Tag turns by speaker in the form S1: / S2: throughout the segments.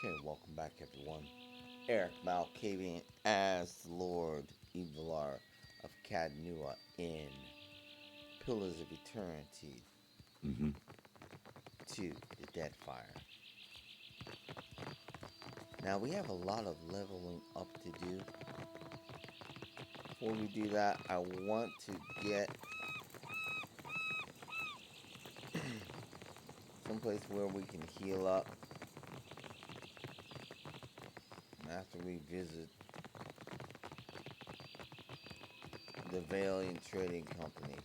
S1: Okay, welcome back everyone. Erik Malkavian as Lord Evilar of Cadnua in Pillars of Eternity
S2: Mm-hmm.
S1: 2, the Deadfire. Now we have a lot of leveling up to do. Before we do that, I want to get someplace where we can heal up after we visit the Valiant Trading Company.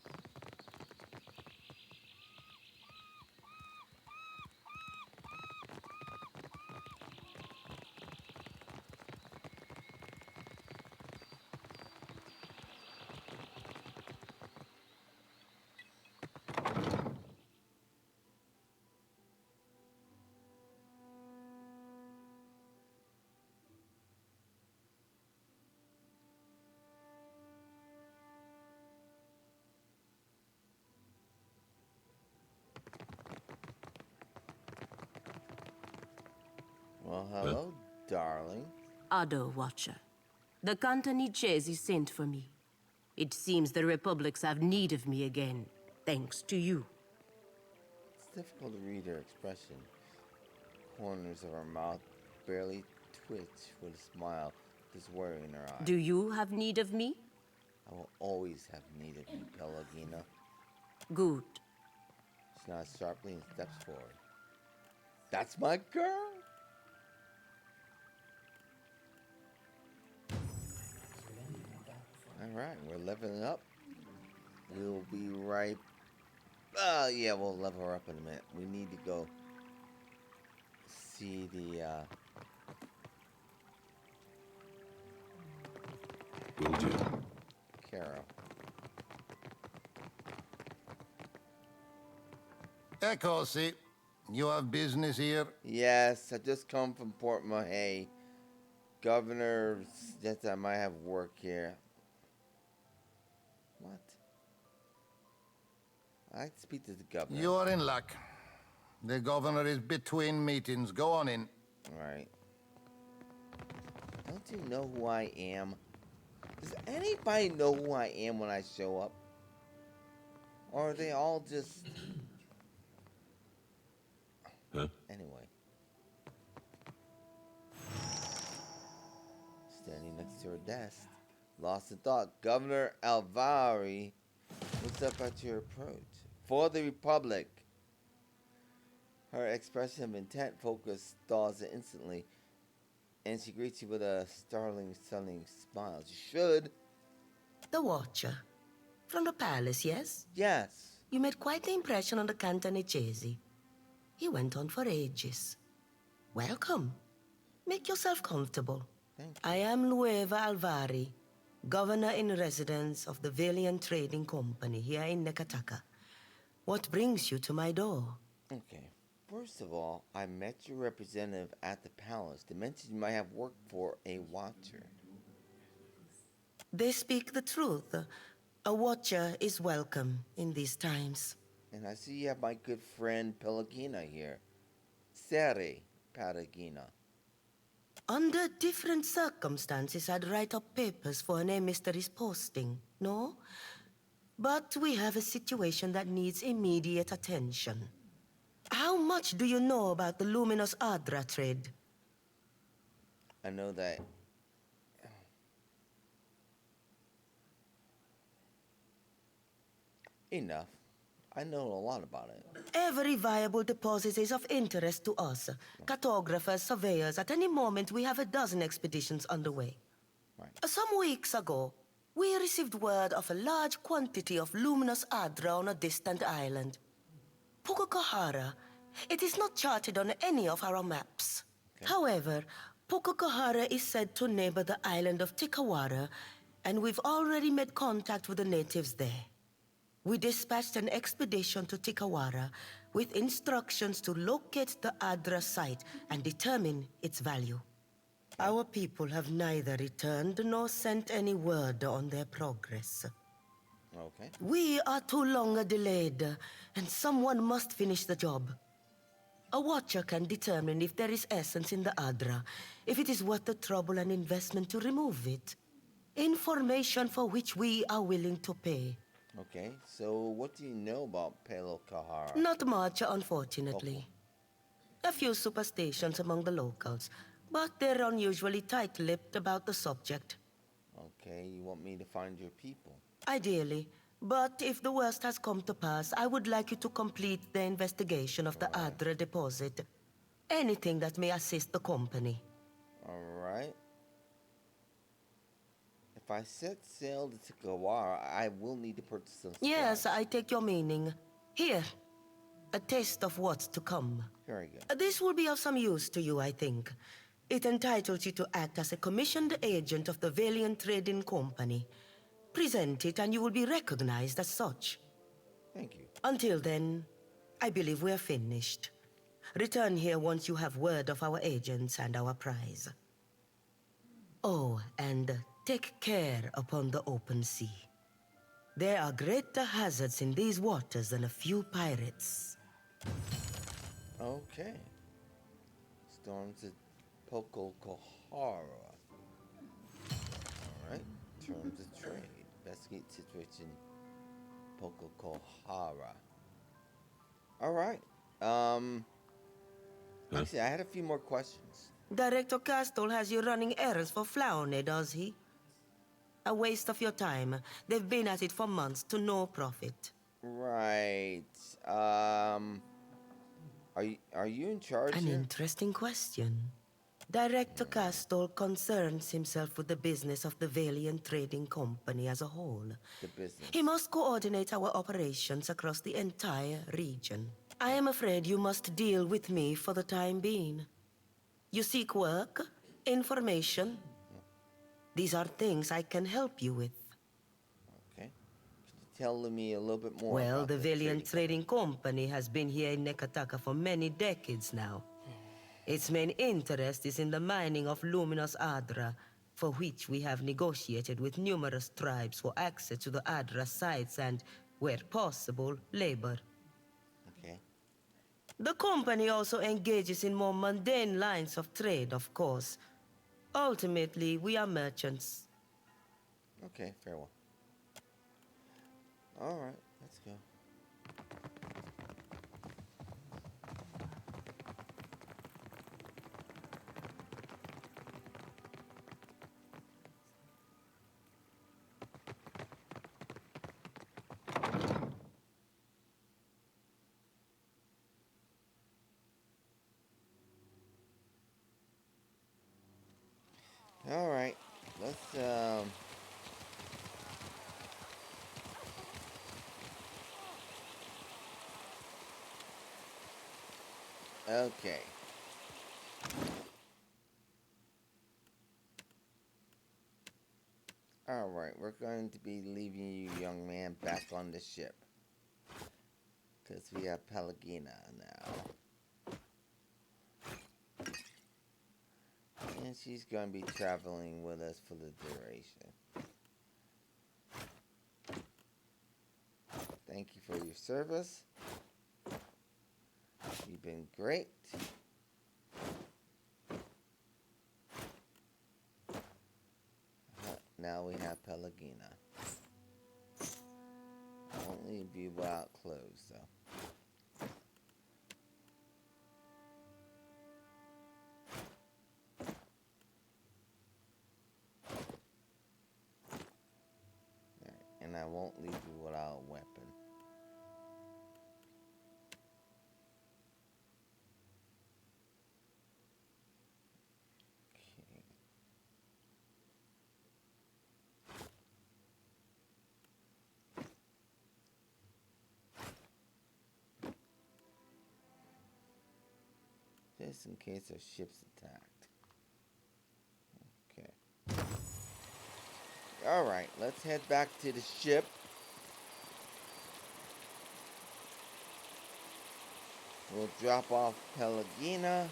S1: Well,
S2: Huh?
S1: hello, darling.
S3: Other Watcher. The Cantanichesi sent for me. It seems the Republics have need of me again, thanks to you.
S1: It's difficult to read her expression. Corners of her mouth barely twitch with a smile. There's worry in her eye.
S3: Do you have need of me?
S1: I will always have need of you, Pellegina.
S3: Good.
S1: She nods sharply and steps forward. That's my girl! Alright, we're leveling up. We'll be right... yeah, we'll level her up in a minute. We need to go see the,
S2: Will do.
S1: Carol.
S4: Eccoci. You have business here?
S1: Yes, I just come from Port Mahé. Governor suggested I might have work here. What? I'd speak to the governor.
S4: You are in luck. The governor is between meetings. Go on in.
S1: Right. Don't you know who I am? Does anybody know who I am when I show up? Or are they all just...
S2: Huh?
S1: Anyway. Standing next to her desk, lost in thought, Governor Alvari looks up at your approach. For the Republic. Her expression of intent focus stalls instantly, and she greets you with a startling, stunning smile. She should.
S5: The Watcher. From the palace, yes?
S1: Yes.
S5: You made quite the impression on the Cantanichesi. He went on for ages. Welcome. Make yourself comfortable.
S1: Thank you.
S5: I am Lueva Alvari, governor in residence of the Valiant Trading Company here in Nekataka. What brings you to my door?
S1: Okay. First of all, I met your representative at the palace. They mentioned you might have worked for a watcher.
S5: They speak the truth. A Watcher is welcome in these times.
S1: And I see you have my good friend Pellegina here. Sere Pellegina.
S5: Under different circumstances, I'd write up papers for an emissary's posting, no? But we have a situation that needs immediate attention. How much do you know about the luminous Adra trade?
S1: I know that... Enough. I know a lot about it.
S5: Every viable deposit is of interest to us. Cartographers, surveyors, at any moment we have a dozen expeditions underway.
S1: Right.
S5: Some weeks ago, we received word of a large quantity of luminous Adra on a distant island. Pukokahara. It is not charted on any of our maps.
S1: Okay.
S5: However, Pukokahara is said to neighbor the island of Tikawara, and we've already made contact with the natives there. We dispatched an expedition to Tikawara with instructions to locate the Adra site and determine its value. Our people have neither returned nor sent any word on their progress.
S1: Okay.
S5: We are too long delayed, and someone must finish the job. A watcher can determine if there is essence in the Adra, if it is worth the trouble and investment to remove it. Information for which we are willing to pay.
S1: Okay, so what do you know about Pallegina?
S5: Not much, unfortunately. A few superstitions among the locals, but they're unusually tight-lipped about the subject.
S1: Okay, you want me to find your people?
S5: Ideally. But if the worst has come to pass, I would like you to complete the investigation of the Adra deposit. Anything that may assist the company.
S1: Alright. If I set sail to Tikawara, I will need to purchase some supplies.
S5: Yes, I take your meaning. Here, a taste of what's to come.
S1: Very good.
S5: This will be of some use to you, I think. It entitles you to act as a commissioned agent of the Valiant Trading Company. Present it and you will be recognized as such.
S1: Thank you.
S5: Until then, I believe we are finished. Return here once you have word of our agents and our prize. Oh, and take care upon the open sea. There are greater hazards in these waters than a few pirates.
S1: Okay. Storms at Pococohara. Alright. Terms of trade. Investigate situation Pococohara. Alright. Actually, I had a few more questions.
S5: Director Castle has you running errands for Flaune, does he? A waste of your time. They've been at it for months to no profit.
S1: Right. Are you in charge
S5: An
S1: here?
S5: interesting question. Director Castle concerns himself with the business of the Valiant Trading Company as a whole.
S1: The business.
S5: He must coordinate our operations across the entire region. I am afraid you must deal with me for the time being. You seek work, information. These are things I can help you with.
S1: Okay. Could you tell me a little bit more
S5: Well,
S1: about
S5: the Valiant Trading Company has been here in Nekataka for many decades now. Its main interest is in the mining of luminous Adra, for which we have negotiated with numerous tribes for access to the Adra sites and, where possible, labor.
S1: Okay.
S5: The company also engages in more mundane lines of trade, of course. Ultimately, we are merchants.
S1: Okay, fair one. Alright, let's go. Alright, let's okay. Alright, we're going to be leaving you, young man, back on the ship. Because we have Pallegina now. And she's going to be traveling with us for the duration. Thank you for your service. You've been great. Now we have Pallegina. I won't leave you without clothes, though. And I won't leave you without a weapon. Okay. Just in case our ship's attacked. Okay. Alright, let's head back to the ship. We'll drop off Pallegina.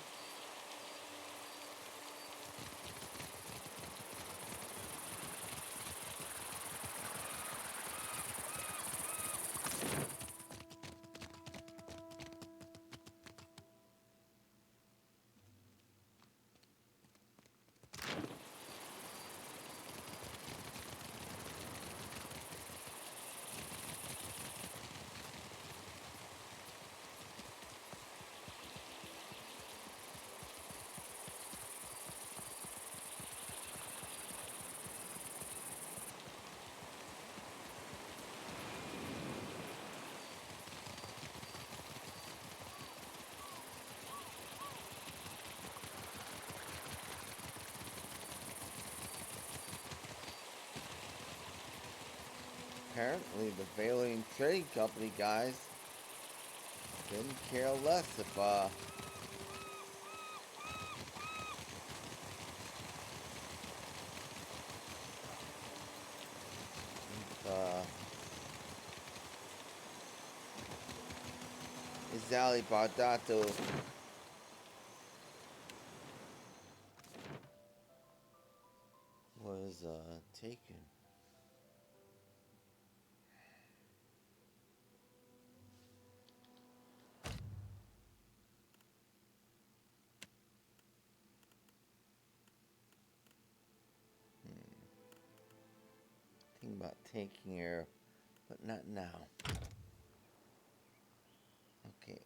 S1: apparently the Valiant Trading Company guys couldn't care less if Izali Bardato was taken. Think about taking her, but not now. Okay.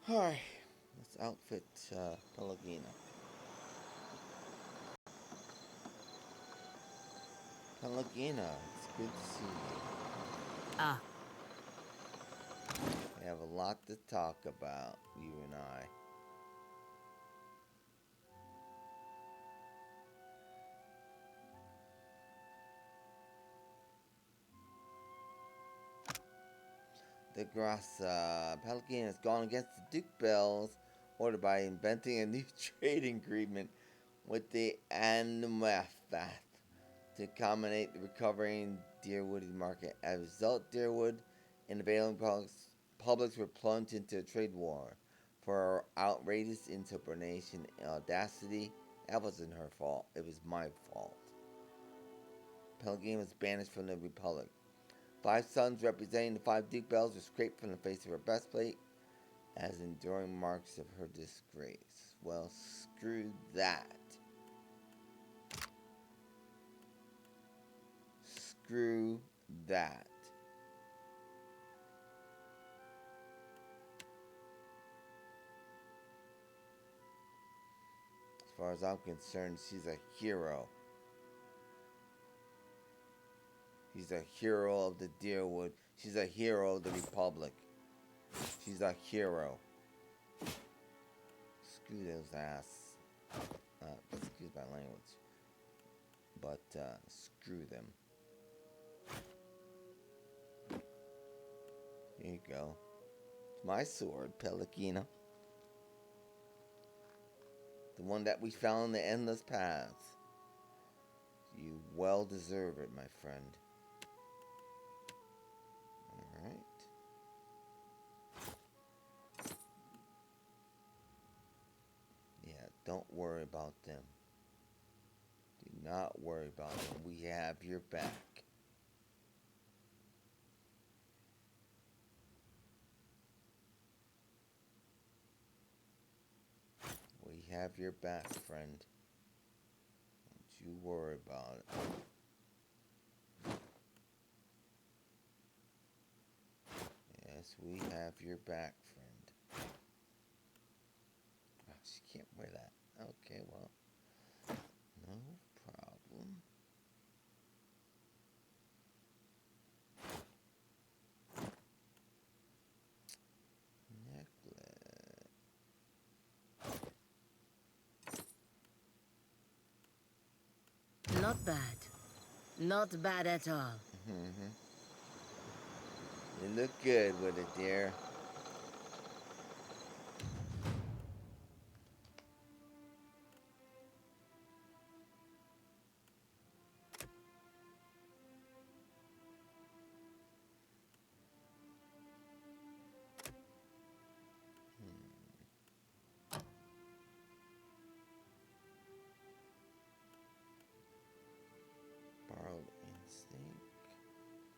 S1: Alright, let's outfit Pellegina. Pellegina, it's good to see you.
S3: Ah,
S1: We have a lot to talk about, you and I. The Grassa Pellegina has gone against the Duke Bell's order by inventing a new trading agreement with the Anmath to accommodate the recovering Deerwood market. As a result, Deerwood and the Valiant publics were plunged into a trade war for outrageous insubordination and audacity. That wasn't her fault. It was my fault. Pellegina was banished from the Republic. 5 sons representing the 5 Duke Bells were scraped from the face of her breastplate as enduring marks of her disgrace. Well, screw that. Screw that. As far as I'm concerned, she's a hero. She's a hero of the Deerwood. She's a hero of the Republic. She's a hero. Screw those ass. Excuse my language. But, screw them. Here you go. It's my sword, Pellegina. The one that we found in the endless paths. You well deserve it, my friend. Alright. Yeah, don't worry about them. Do not worry about them. We have your back. We have your back, friend. Don't you worry about it. Yes, we have your back, friend. Oh, she can't wear that. Okay, well, no problem. Necklace.
S3: not bad. Not bad at all.
S1: You look good with it, dear. Borrowed instinct.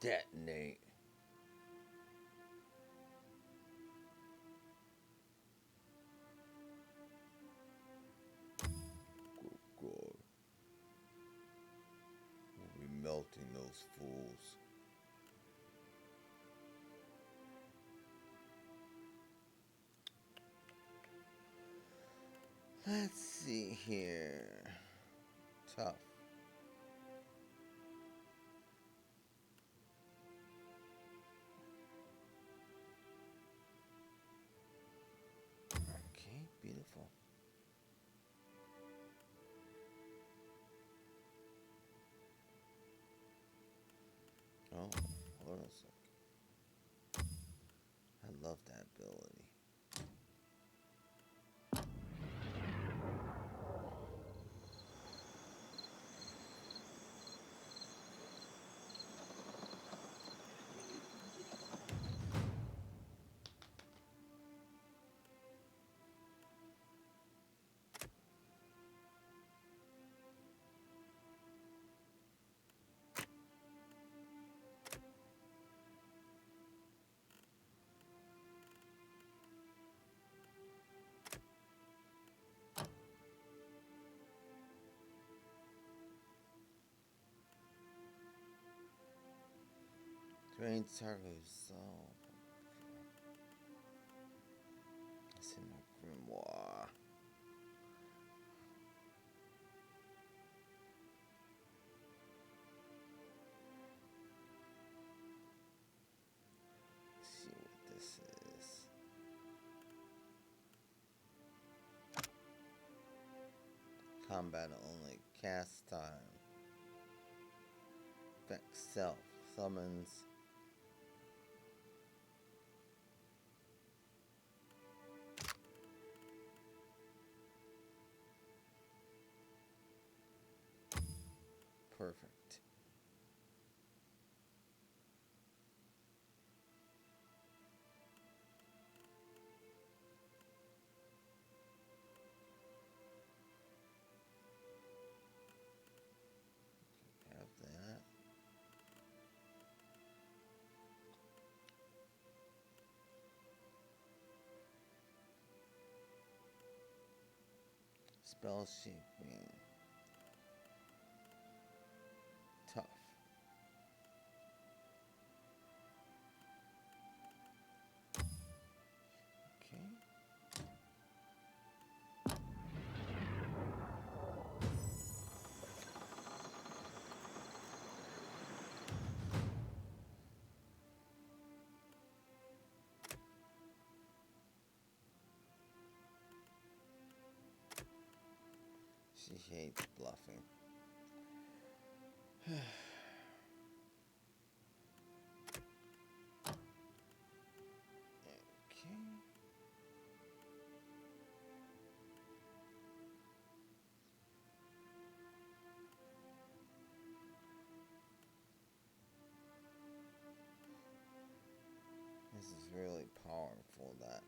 S1: Detonate. Good God. We'll be melting those fools. Let's see here. Tough. Beautiful. Oh, hold on a sec. I love that ability. Drain target resolve. It's in my grimoire. Let's see what this is. Combat only. Cast time. Vex self. Summons. Perfect. Have that. Spell shaping. Tough. Okay. She hates bluffing. Okay. This is really powerful, that.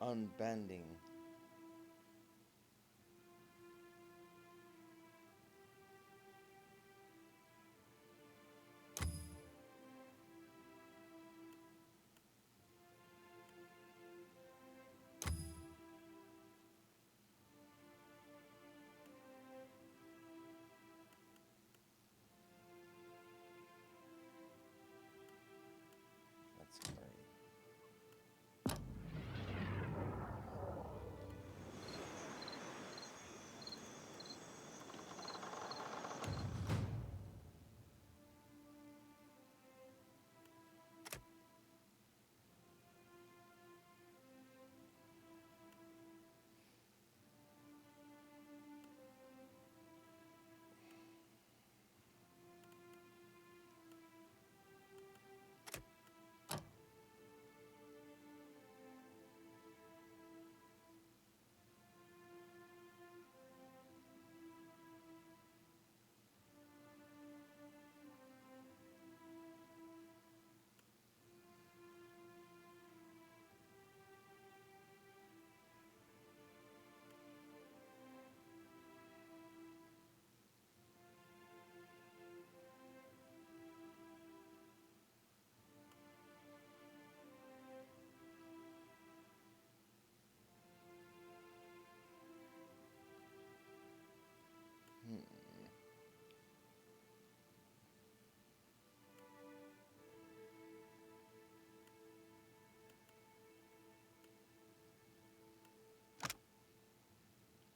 S1: Unbending. That's great.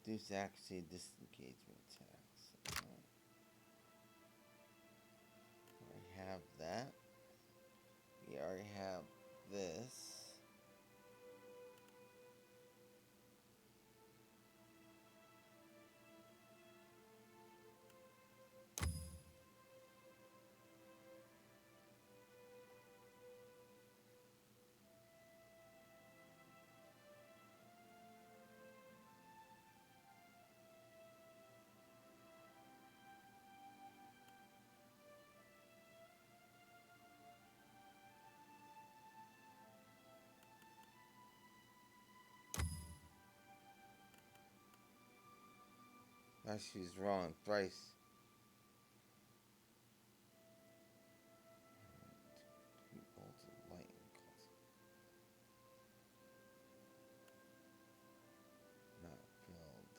S1: Reduce accuracy, disengagement attacks. We already have that. We already have this. She's wrong thrice. Bolts of lightning not filled.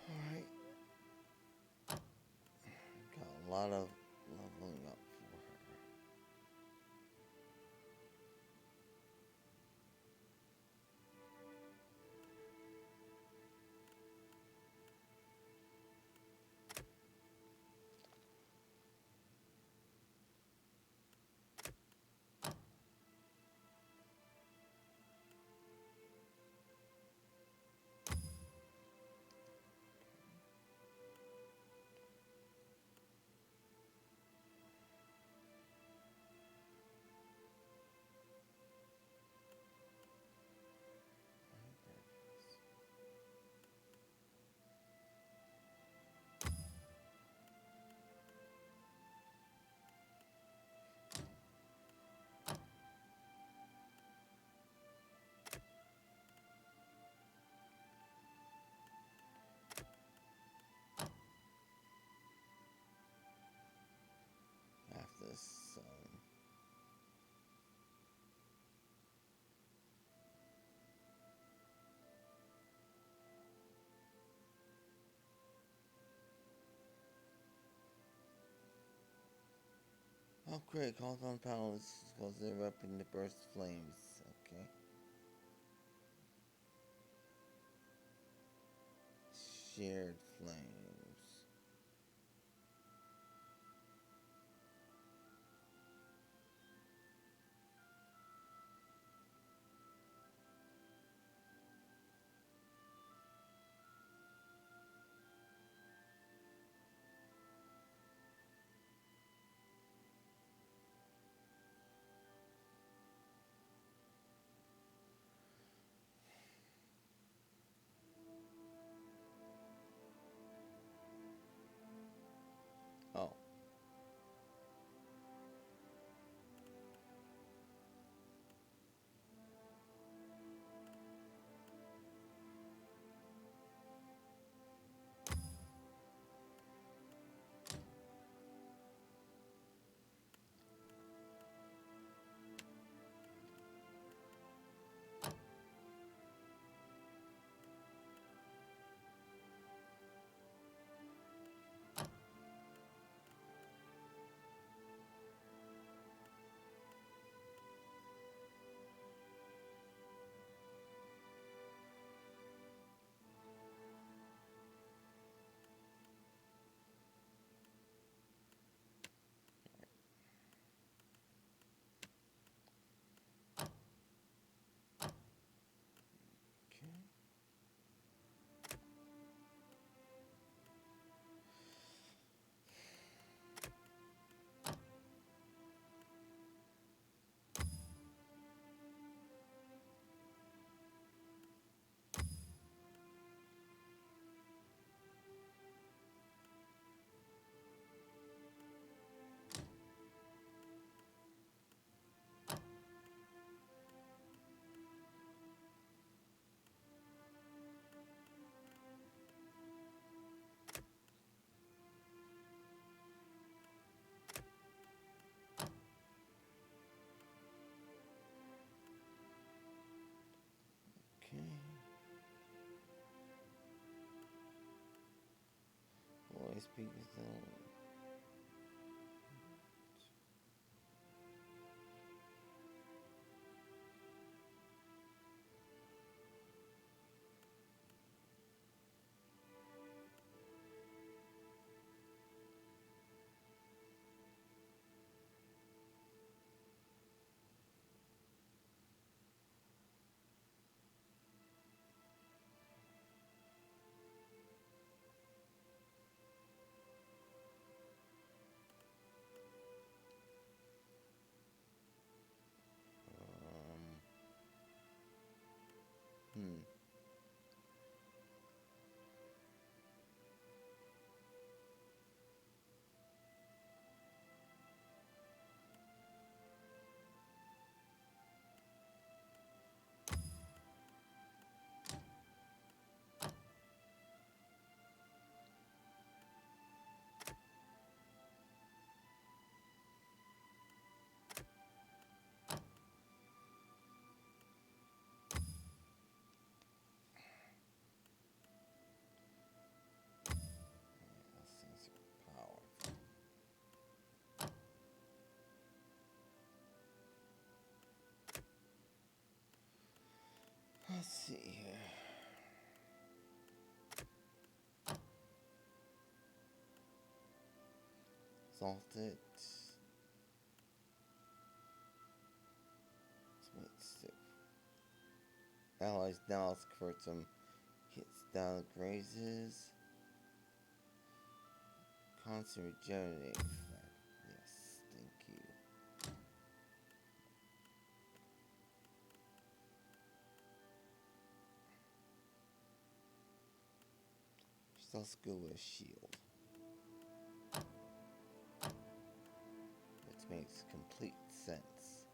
S1: Alright. Got a lot of leveling up for her. After the sun. Oh great, compound panel is supposed to erupt in the burst flames. Okay. Shared flames. speakers only. Hmm. Those things are powerful. Let's see here. Salted. Allies now for some hits down grazes. Constant regenerating effect. Yes, thank you. She's also good with a shield. Which makes complete sense.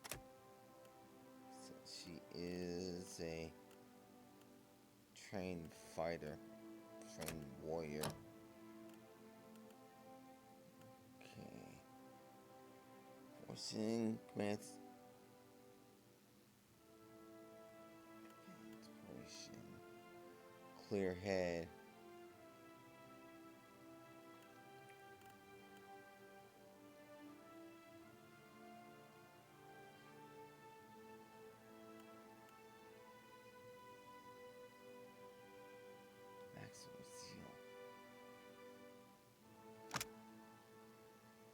S1: So she is a trained fighter, trained warrior. Okay. Forcing commands. Inspiration. Clear head. Maximum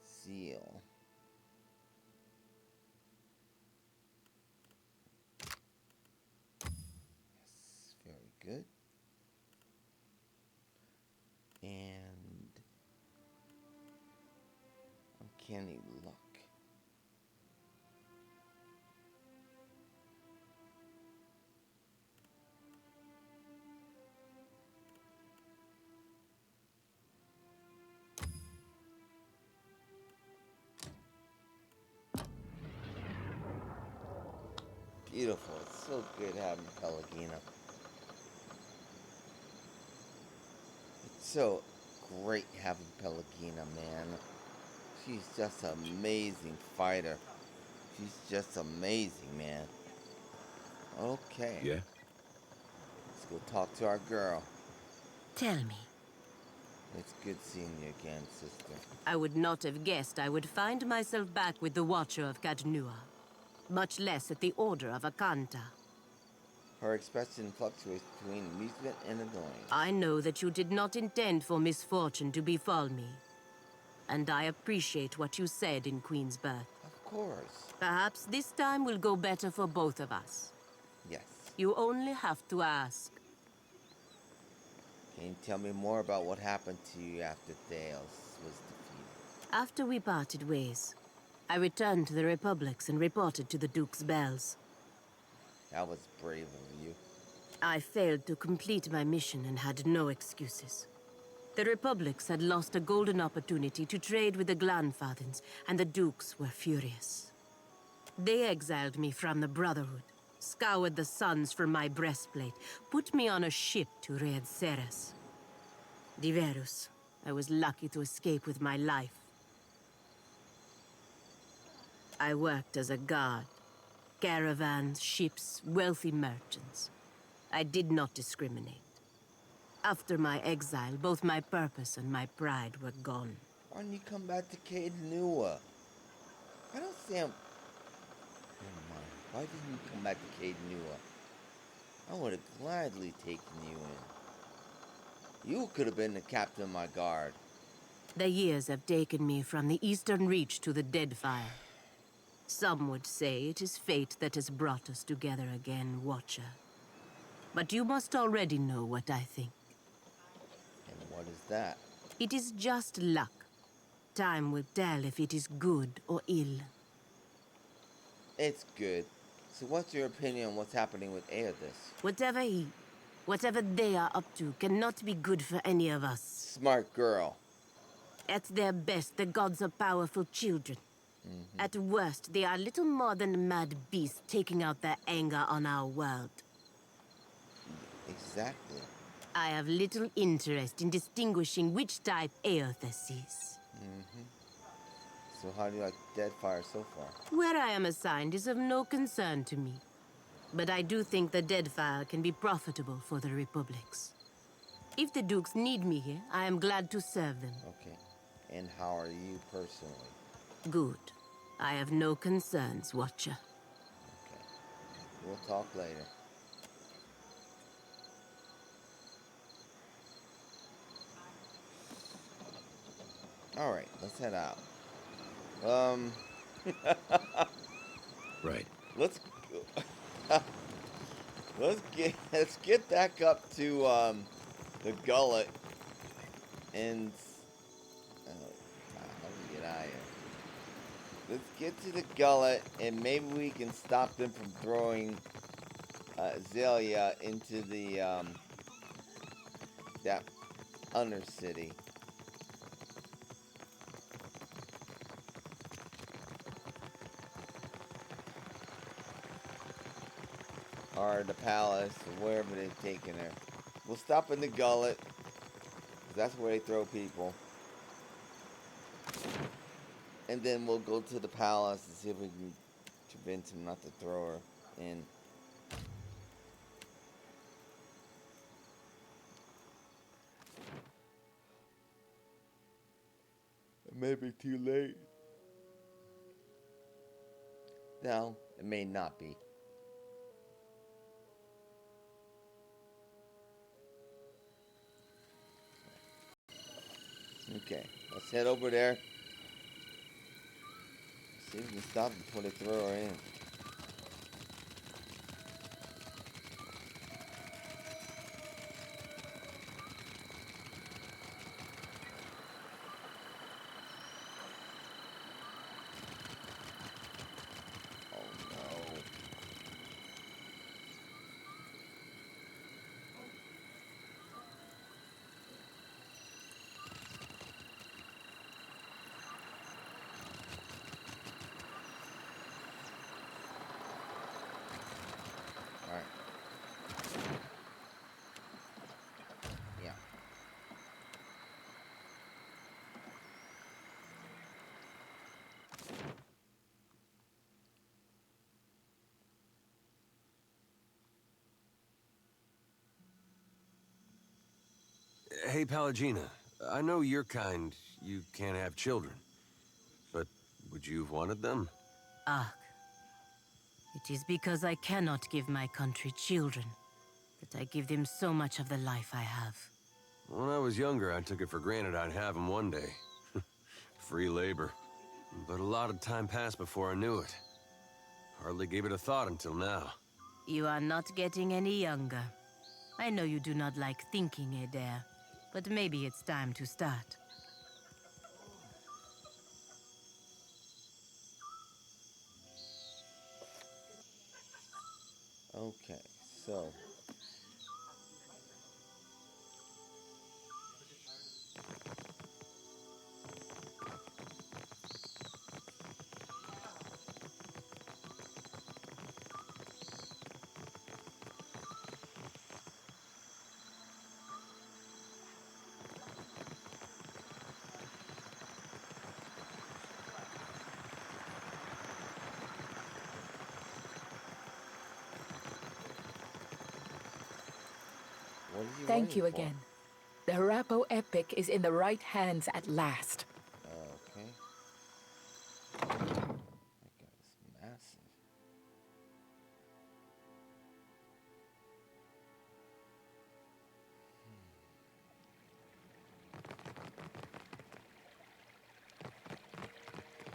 S1: seal. Yes, very good. And uncanny luck. Beautiful. It's so good having Pallegina. It's so great having Pallegina, man. She's just an amazing fighter. She's just amazing, man. Okay.
S2: Yeah?
S1: Let's go talk to our girl.
S3: Tell me.
S1: It's good seeing you again, sister.
S3: I would not have guessed I would find myself back with the Watcher of Cadnua. Much less at the order of Akanta.
S1: Her expression fluctuates between amusement and annoyance.
S3: I know that you did not intend for misfortune to befall me. And I appreciate what you said in Queen's Birth.
S1: Of course.
S3: Perhaps this time will go better for both of us.
S1: Yes.
S3: You only have to ask.
S1: Can you tell me more about what happened to you after Thales was defeated?
S3: After we parted ways, I returned to the Republics and reported to the Duke's bells.
S1: That was brave of you.
S3: I failed to complete my mission and had no excuses. The Republics had lost a golden opportunity to trade with the Glanfathens, and the Dukes were furious. They exiled me from the Brotherhood, scoured the suns from my breastplate, put me on a ship to Red Ceres. Diverus, I was lucky to escape with my life. I worked as a guard. Caravans, ships, wealthy merchants. I did not discriminate. After my exile, both my purpose and my pride were gone.
S1: Why don't you come back to Cadenua? I don't see him. Never mind. Why didn't you come back to Cadenua? I would have gladly taken you in. You could have been the captain of my guard.
S3: The years have taken me from the Eastern Reach to the Deadfire. Some would say it is fate that has brought us together again, Watcher. But you must already know what I think.
S1: And what is that?
S3: It is just luck. Time will tell if it is good or ill.
S1: It's good. So what's your opinion on what's happening with Aethys?
S3: Whatever they are up to cannot be good for any of us.
S1: Smart girl.
S3: At their best, the gods are powerful children. At worst, they are little more than mad beasts taking out their anger on our world.
S1: Exactly.
S3: I have little interest in distinguishing which type Aethys is.
S1: So how do you like Deadfire so far?
S3: Where I am assigned is of no concern to me. But I do think the Deadfire can be profitable for the Republics. If the Dukes need me here, I am glad to serve them.
S1: Okay. And how are you personally?
S3: Good. I have no concerns, Watcher.
S1: Okay. We'll talk later. Alright, let's head out.
S2: Right.
S1: Let's let's get back up to the gullet and how do we get out of here? Let's get to the gullet and maybe we can stop them from throwing Zelia into the that undercity. Or the palace, or wherever they've taken her. We'll stop in the gullet, 'cause that's where they throw people. And then we'll go to the palace and see if we can convince him not to throw her in. It may be too late. No, it may not be. Okay, let's head over there. See if we can stop before they throw her in. Oh no. Alright. Yeah.
S6: Hey, Pallegina. I know you're kind. You can't have children. But would you have wanted them?
S3: Ah, it is because I cannot give my country children that I give them so much of the life I have.
S6: When I was younger, I took it for granted I'd have them one day. Free labor. But a lot of time passed before I knew it. Hardly gave it a thought until now.
S3: You are not getting any younger. I know you do not like thinking, Adair, but maybe it's time to start.
S1: Okay, so. What are you
S7: Thank
S1: waiting
S7: you
S1: for?
S7: again. The Harapo epic is in the right hands at last.
S1: Okay. My God, it's massive.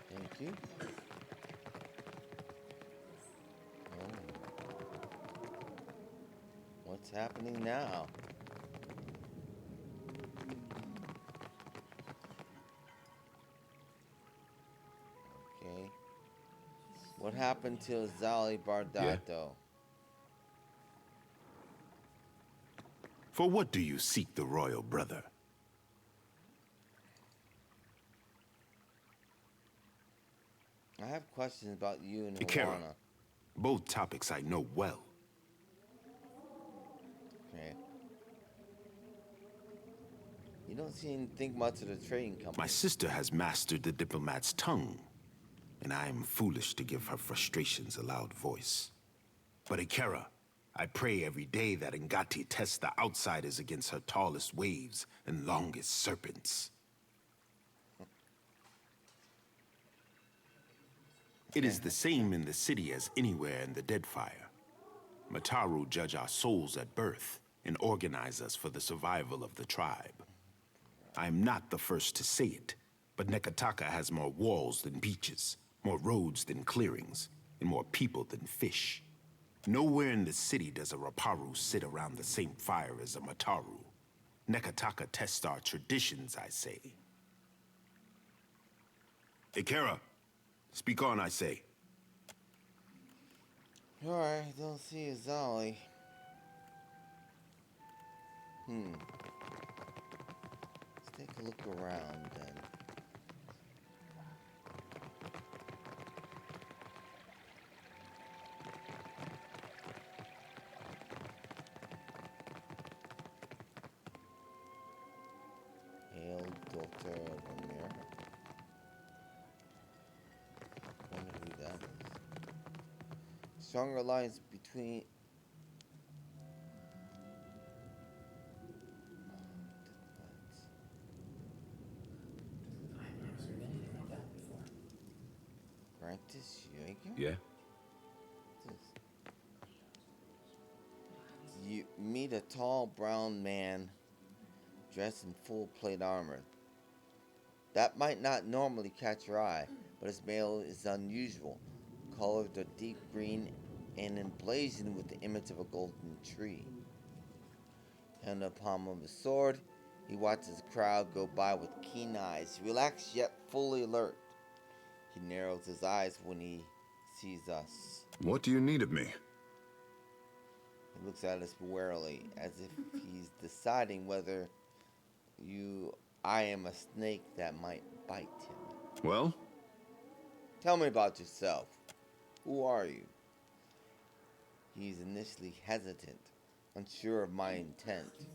S1: Thank you. Oh. What's happening now? Okay. What happened to Zali Bardato?
S2: For what do you seek the royal brother?
S1: I have questions about you and
S2: Ikera.
S1: Juana.
S2: Both topics I know well.
S1: Okay. You don't seem to think much of the trading company.
S2: My sister has mastered the diplomat's tongue, and I am foolish to give her frustrations a loud voice. But Ikera, I pray every day that Ngati tests the outsiders against her tallest waves and longest serpents. It is the same in the city as anywhere in the Deadfire. Mataru judge our souls at birth and organize us for the survival of the tribe. I am not the first to say it, but Nekataka has more walls than beaches, more roads than clearings, and more people than fish. Nowhere in the city does a Raparu sit around the same fire as a Mataru. Nekataka tests our traditions, I say. Ikera, speak on, I say.
S1: Alright, don't see Azali. Let's take a look around then. Hail, Dr. Lemire. Wonder who that is. Stronger alliance between Grantis Jaeger?
S2: Yeah?
S1: You meet a tall brown man dressed in full plate armor. That might not normally catch your eye, but his mail is unusual. Colored a deep green and emblazoned with the image of a golden tree. On the palm of his sword, he watches the crowd go by with keen eyes, relaxed yet fully alert. He narrows his eyes when he sees us.
S8: What do you need of me?
S1: He looks at us warily, as if he's deciding whether I am a snake that might bite him.
S8: Well?
S1: Tell me about yourself. Who are you? He's initially hesitant, unsure of my intent.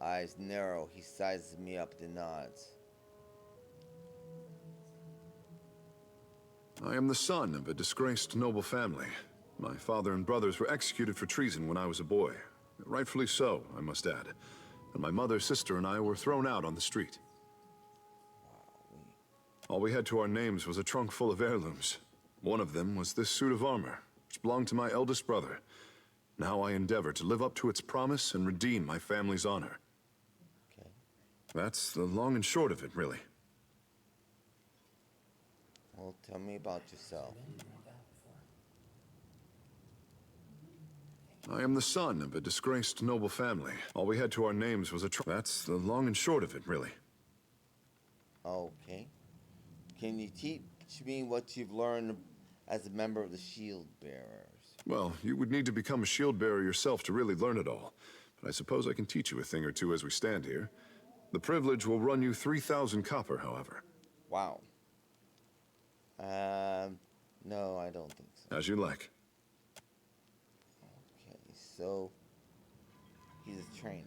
S1: Eyes narrow, he sizes me up and nods.
S8: I am the son of a disgraced noble family. My father and brothers were executed for treason when I was a boy. Rightfully so, I must add. And my mother, sister, and I were thrown out on the street. All we had to our names was a trunk full of heirlooms. One of them was this suit of armor, which belonged to my eldest brother. Now I endeavor to live up to its promise and redeem my family's honor.
S1: Okay.
S8: That's the long and short of it, really.
S1: Well, tell me about yourself.
S8: I am the son of a disgraced noble family. All we had to our names was a That's the long and short of it, really.
S1: Okay. Can you teach me what you've learned as a member of the Shield Bearers?
S8: Well, you would need to become a shield bearer yourself to really learn it all. But I suppose I can teach you a thing or two as we stand here. The privilege will run you 3,000 copper, however.
S1: Wow. No, I don't think so.
S8: As you like.
S1: Okay, so he's a trainer.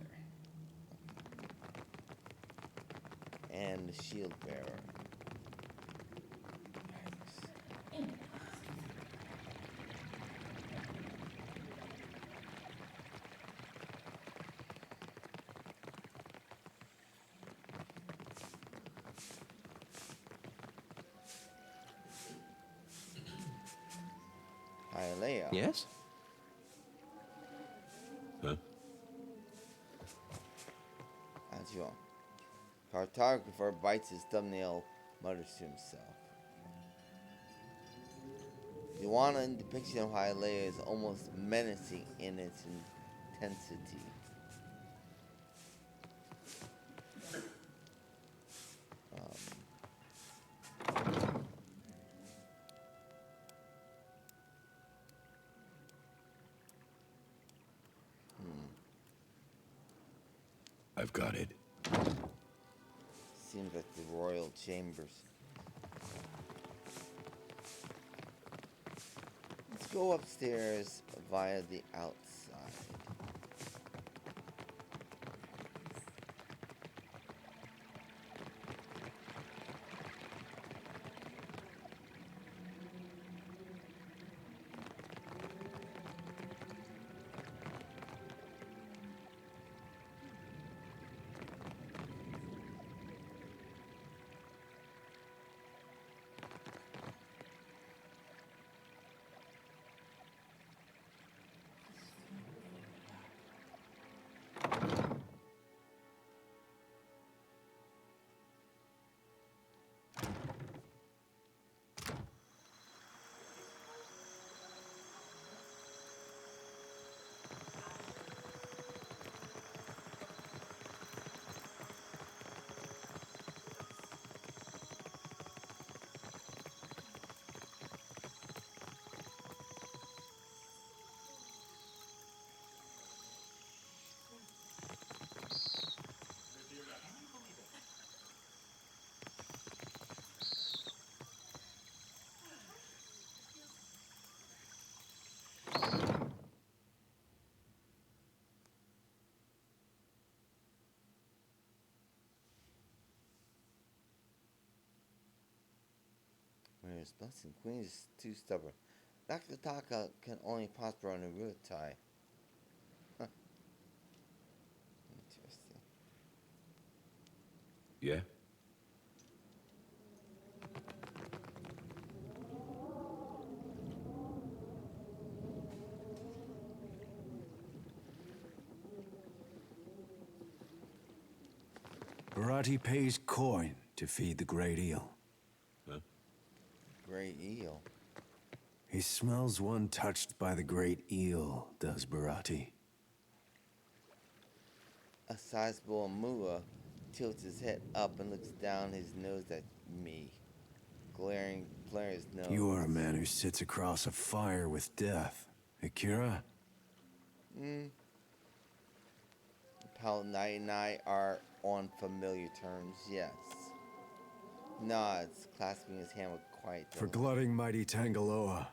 S1: And the shield bearer. Hialeah.
S6: Yes? Huh?
S1: As you all. Cartographer bites his thumbnail, mutters to himself. The Yuanan depiction of Hialeah is almost menacing in its intensity.
S2: I've got it.
S1: Seems like the royal chambers. Let's go upstairs via the outside. Whereas Blessing Queen is too stubborn. Nakataka can only prosper on a Rutai. Huh. Interesting.
S2: Yeah?
S9: Barati pays coin to feed the great eel.
S2: Huh?
S1: Great eel.
S9: He smells one touched by the great eel, does Barati.
S1: A sizable Amua tilts his head up and looks down his nose at me. Flaring his nose.
S9: You are a man who sits across a fire with death. Akira?
S1: Paladin and I are on familiar terms, yes. Nods, clasping his hand with quiet
S9: For
S1: delight.
S9: glutting mighty Tangaloa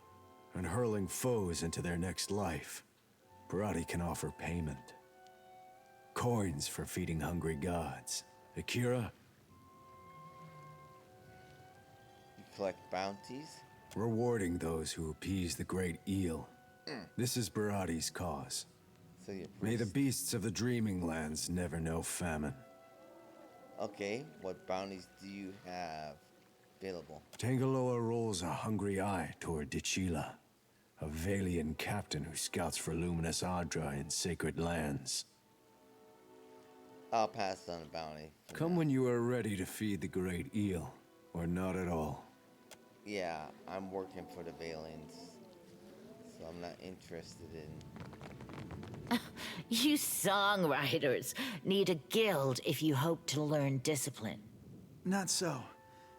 S9: and hurling foes into their next life, Barati can offer payment. Coins for feeding hungry gods. Akira?
S1: You collect bounties?
S9: Rewarding those who appease the great eel. This is Barati's cause.
S1: So you
S9: May the beasts of the Dreaming Lands never know famine.
S1: Okay, what bounties do you have available?
S9: Tangaloa rolls a hungry eye toward Dichila, a Valian captain who scouts for luminous Adra in sacred lands.
S1: I'll pass on a bounty.
S9: Come when you are ready to feed the great eel, or not at all.
S1: Yeah, I'm working for the Valians, so I'm not interested in...
S10: You songwriters need a guild if you hope to learn discipline.
S11: Not so.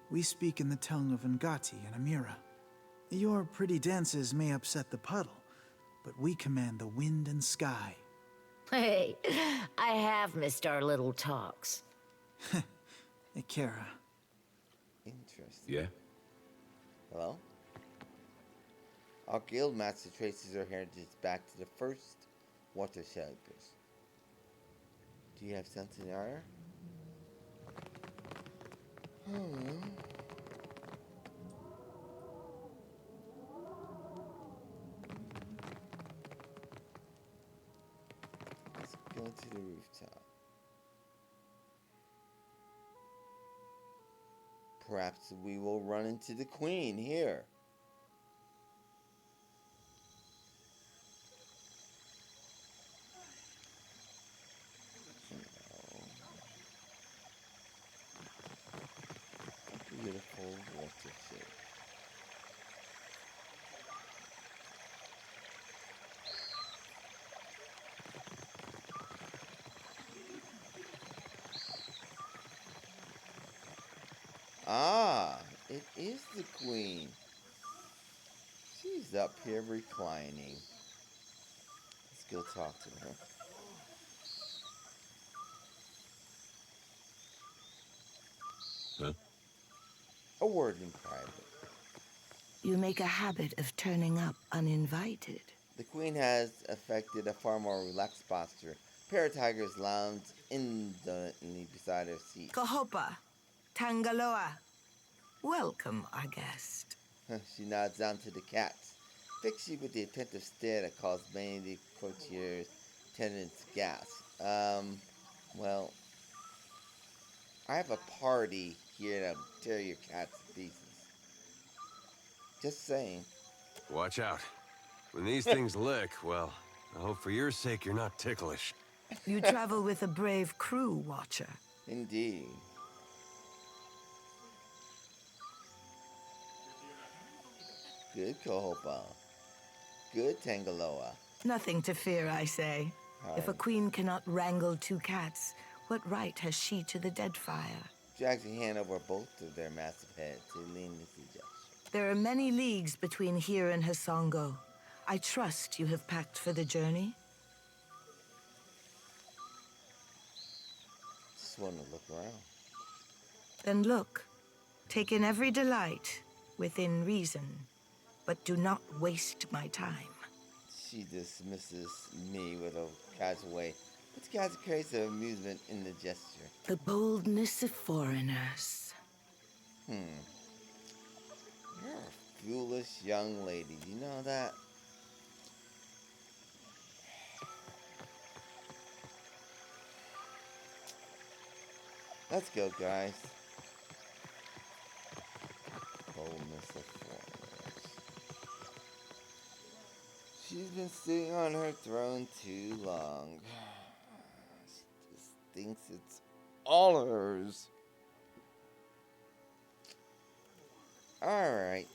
S11: We speak in the tongue of Ngati and Amira. Your pretty dances may upset the puddle, but we command the wind and sky.
S10: Hey, I have missed our little talks.
S11: Akira.
S1: Interesting.
S2: Yeah?
S1: Hello? Our guild master traces her heritage back to the first water shelters. Do you have something in honor? Let's go to the rooftop. Perhaps we will run into the queen here. Ah, it is the queen. She's up here reclining. Let's go talk to her.
S6: Huh?
S1: A word in private.
S5: You make a habit of turning up uninvited.
S1: The queen has affected a far more relaxed posture. Paratigers lounge indolently beside her seat.
S5: Kahopa, Tangaloa, welcome, our guest.
S1: She nods down to the cats, fixing with the attentive stare that caused many of the courtiers' attendants gasp. Well, I have a party here that'll tear your cats to pieces. Just saying.
S6: Watch out. When these things lick, well, I hope for your sake you're not ticklish.
S5: You travel with a brave crew, Watcher.
S1: Indeed. Good Kohopa. Good Tangaloa.
S5: Nothing to fear, I say. If a queen cannot wrangle two cats, what right has she to the Deadfire?
S1: Drags a hand over both of their massive heads to lean the suggestion.
S5: There are many leagues between here and Hasongo. I trust you have packed for the journey.
S1: Just want to look around.
S5: Then look. Take in every delight, within reason. But do not waste my time.
S1: She dismisses me with a casual way, which casts a trace of amusement in the gesture.
S5: The boldness of foreigners.
S1: You're a foolish young lady. Do you know that? Let's go, guys. Boldness of foreigners. She's been sitting on her throne too long. She just thinks it's all hers. Alright.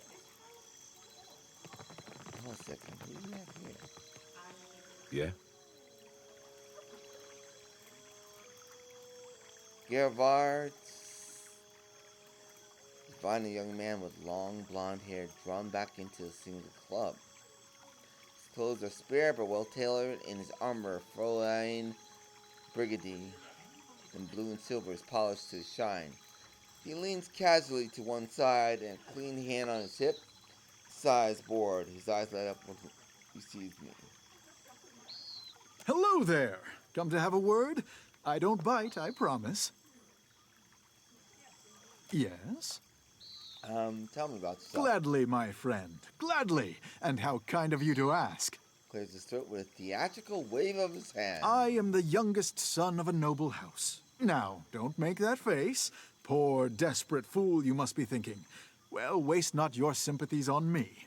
S1: Hold a second. Who do we have here?
S2: Yeah?
S1: Gervard. Find a young man with long blonde hair drawn back into a single club. His clothes are spare but well tailored, and his armor, Fräulein Brigady, in blue and silver, is polished to shine. He leans casually to one side, and a clean hand on his hip, sighs bored. His eyes light up when he sees me.
S11: Hello there. Come to have a word? I don't bite, I promise. Yes?
S1: Tell me about yourself.
S11: Gladly, my friend. Gladly. And how kind of you to ask.
S1: Clears his throat with a theatrical wave of his hand.
S11: I am the youngest son of a noble house. Now, don't make that face. Poor, desperate fool, you must be thinking. Well, waste not your sympathies on me.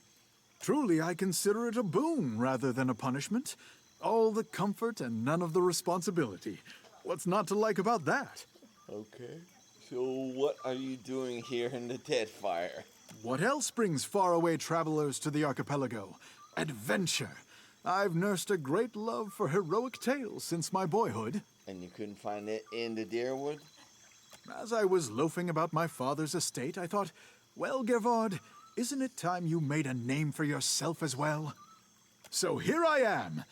S11: Truly, I consider it a boon rather than a punishment. All the comfort and none of the responsibility. What's not to like about that?
S1: Okay. So what are you doing here in the Deadfire?
S11: What else brings faraway travelers to the archipelago? Adventure. I've nursed a great love for heroic tales since my boyhood.
S1: And you couldn't find it in the Deerwood?
S11: As I was loafing about my father's estate, I thought, well, Gervard, isn't it time you made a name for yourself as well? So here I am.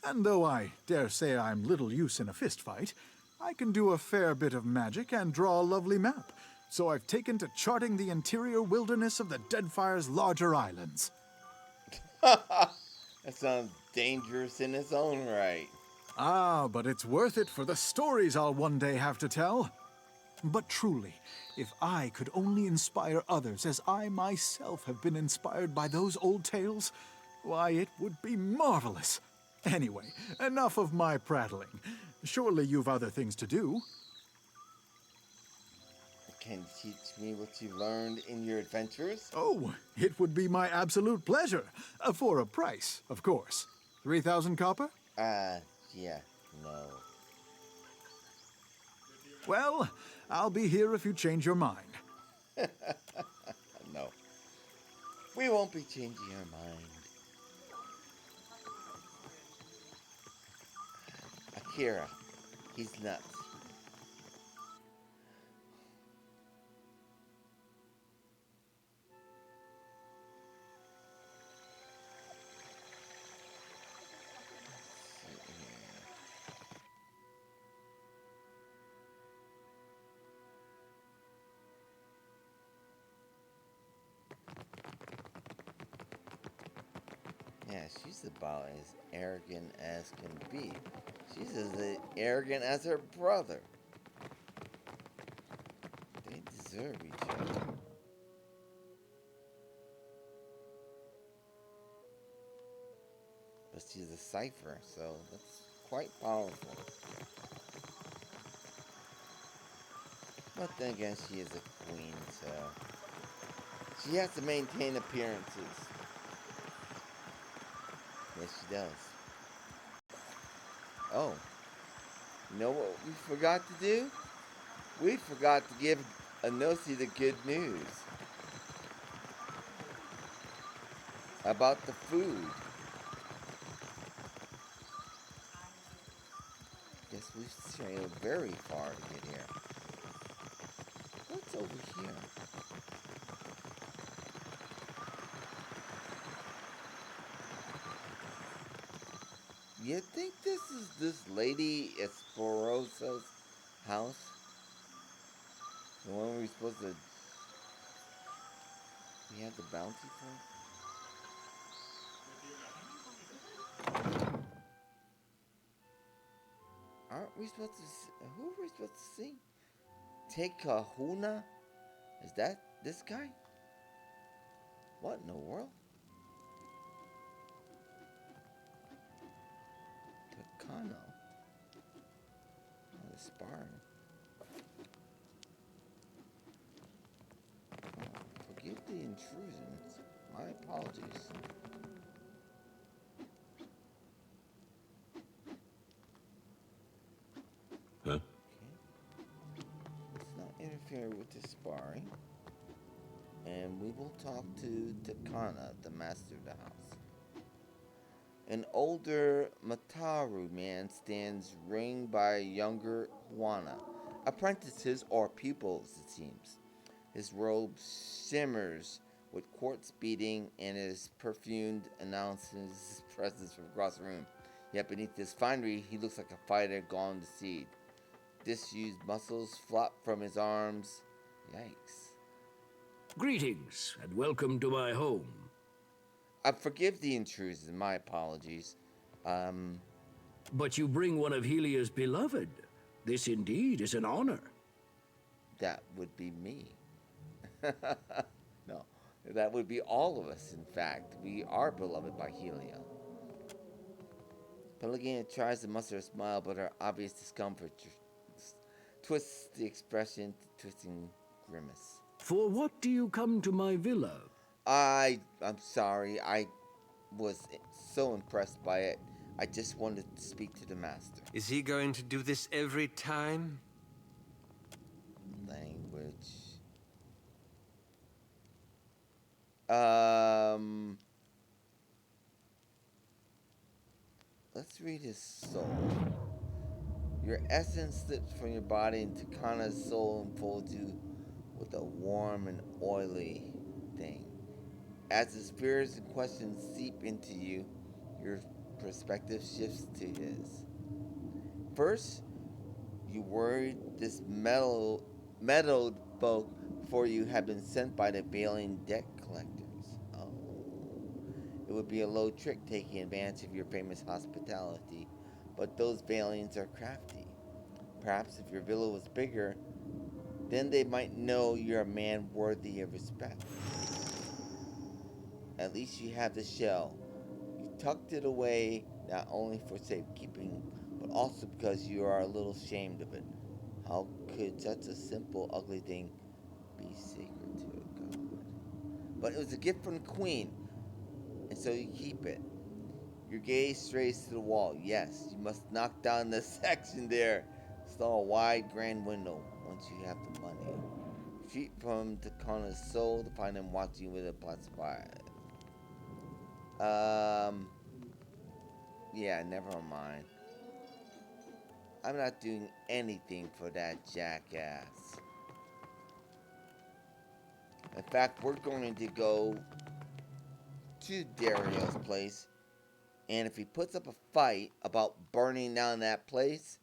S11: And though I dare say I'm little use in a fistfight, I can do a fair bit of magic and draw a lovely map. So I've taken to charting the interior wilderness of the Deadfire's larger islands.
S1: That sounds dangerous in its own right.
S11: Ah, but it's worth it for the stories I'll one day have to tell. But truly, if I could only inspire others as I myself have been inspired by those old tales, why, it would be marvelous. Anyway, enough of my prattling. Surely you've other things to do.
S1: Can you teach me what you learned in your adventures?
S11: Oh, it would be my absolute pleasure. For a price, of course. 3,000 copper?
S1: Yeah, no.
S11: Well, I'll be here if you change your mind.
S1: No. We won't be changing our mind. Akira, he's nuts. Yeah, she's about as arrogant as can be. She's as arrogant as her brother. They deserve each other. But she's a cipher, so that's quite powerful. But then again, she is a queen, so she has to maintain appearances. Yes, she does. Oh, you know what we forgot to do? We forgot to give Anosi the good news about the food. Guess we've trailed very far to get here. What's over here? You think this is this lady Esporosa's house? The one we're supposed to... We had the bounty for? Aren't we supposed to see... Who are we supposed to see? Tekahuna? Is that this guy? What in the world? Takano. Oh, the sparring. Oh, forgive the intrusions. My apologies.
S6: Huh?
S1: Okay. Let's not interfere with the sparring. And we will talk to Takana, the master of the house. An older Mataru man stands ringed by a younger Juana. Apprentices or pupils, it seems. His robe shimmers with quartz beading, and his perfume announces his presence from across the room. Yet beneath this finery, he looks like a fighter gone to seed. Disused muscles flop from his arms. Yikes.
S12: Greetings, and welcome to my home.
S1: Forgive the intrusion, my apologies.
S12: But you bring one of Helia's beloved. This indeed is an honor.
S1: That would be me. No, that would be all of us, in fact. We are beloved by Helia. Pellegina tries to muster a smile, but her obvious discomfort twists the expression to twisting grimace.
S12: For what do you come to my villa?
S1: I'm sorry. I was so impressed by it. I just wanted to speak to the master.
S6: Is he going to do this every time?
S1: Language. Let's read his soul. Your essence slips from your body into Takana's soul and folds you with a warm and oily thing. As the spirits and questions seep into you, your perspective shifts to his. First, you worried this meddled folk before you had been sent by the bailing debt collectors. Oh. It would be a low trick taking advantage of your famous hospitality, but those bailings are crafty. Perhaps if your villa was bigger, then they might know you're a man worthy of respect. At least you have the shell. You tucked it away not only for safekeeping, but also because you are a little ashamed of it. How could such a simple, ugly thing be sacred to a god? But it was a gift from the queen, and so you keep it. Your gaze strays to the wall. Yes, you must knock down the section there. Install a wide, grand window once you have the money. Retreat from Takana's soul to find him watching with a pacifier. Yeah, never mind. I'm not doing anything for that jackass. In fact, we're going to go to Dario's place, and if he puts up a fight about burning down that place,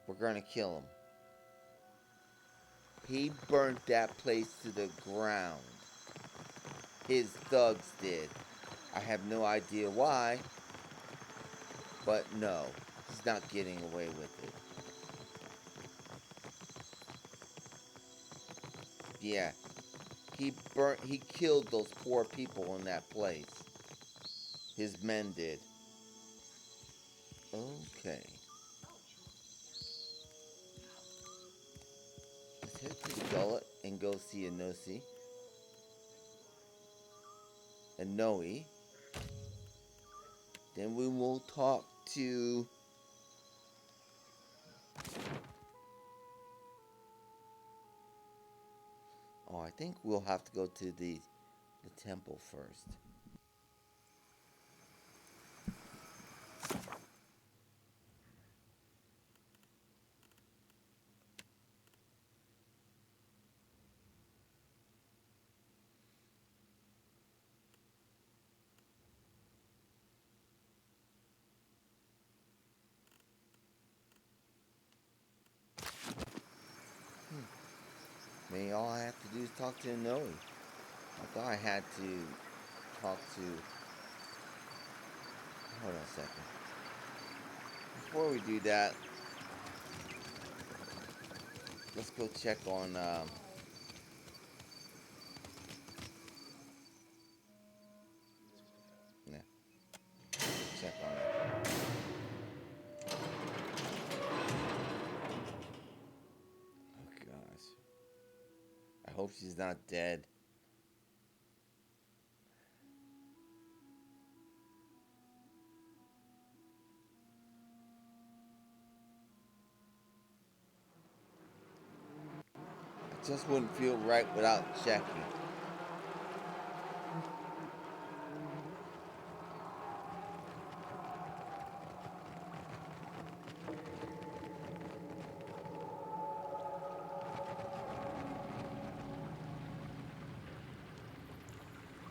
S1: we're going to kill him. He burnt that place to the ground. His thugs did. I have no idea why, but no, he's not getting away with it. Yeah, he killed those poor people in that place. His men did. Okay. Let's hit the gullet and go see Noe. Then we will talk to I think we'll have to go to the temple first. Maybe all I have to do is talk to Noe. I thought I had to talk to... Hold on a second. Before we do that, let's go check on... check on it. Oh gosh. I hope she's not dead. I just wouldn't feel right without checking.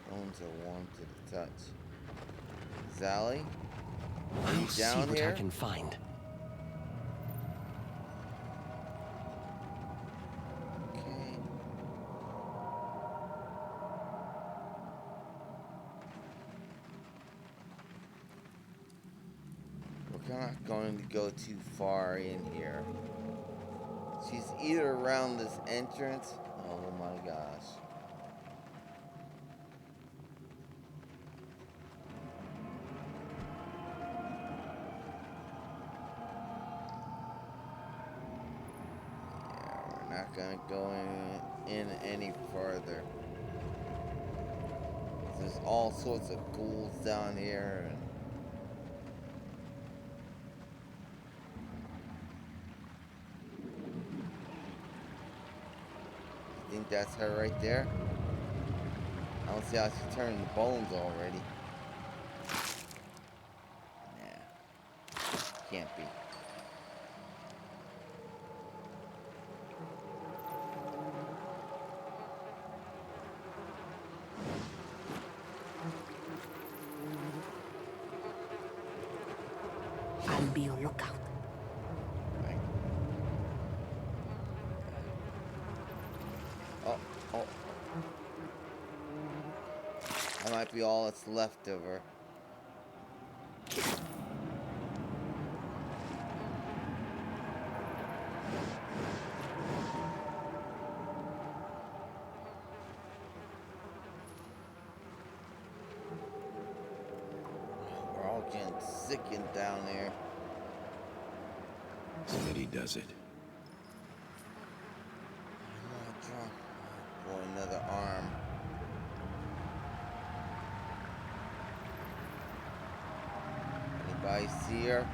S1: Bones are warm to the touch. Sally? Are you down
S13: see what
S1: here?
S13: I can find.
S1: Okay. We're not going to go too far in here. She's either around this entrance. Oh my gosh. We're not gonna go in any further. There's all sorts of ghouls down here. And I think that's her right there. I don't see how she turned the bones already. Nah, can't be.
S3: I'll be on lookout.
S1: Right. Oh. That might be all that's left of her. We're all getting sickened down there.
S2: Smitty does it.
S1: I'm not drunk. Boy, another arm. Anybody see her?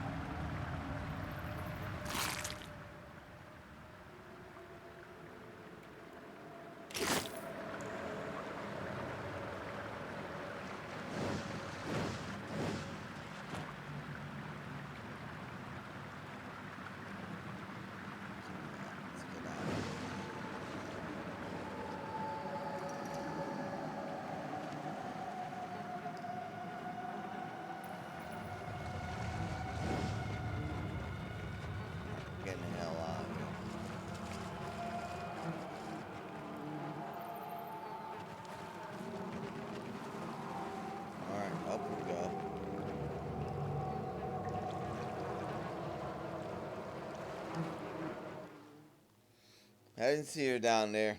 S1: I didn't see her down there.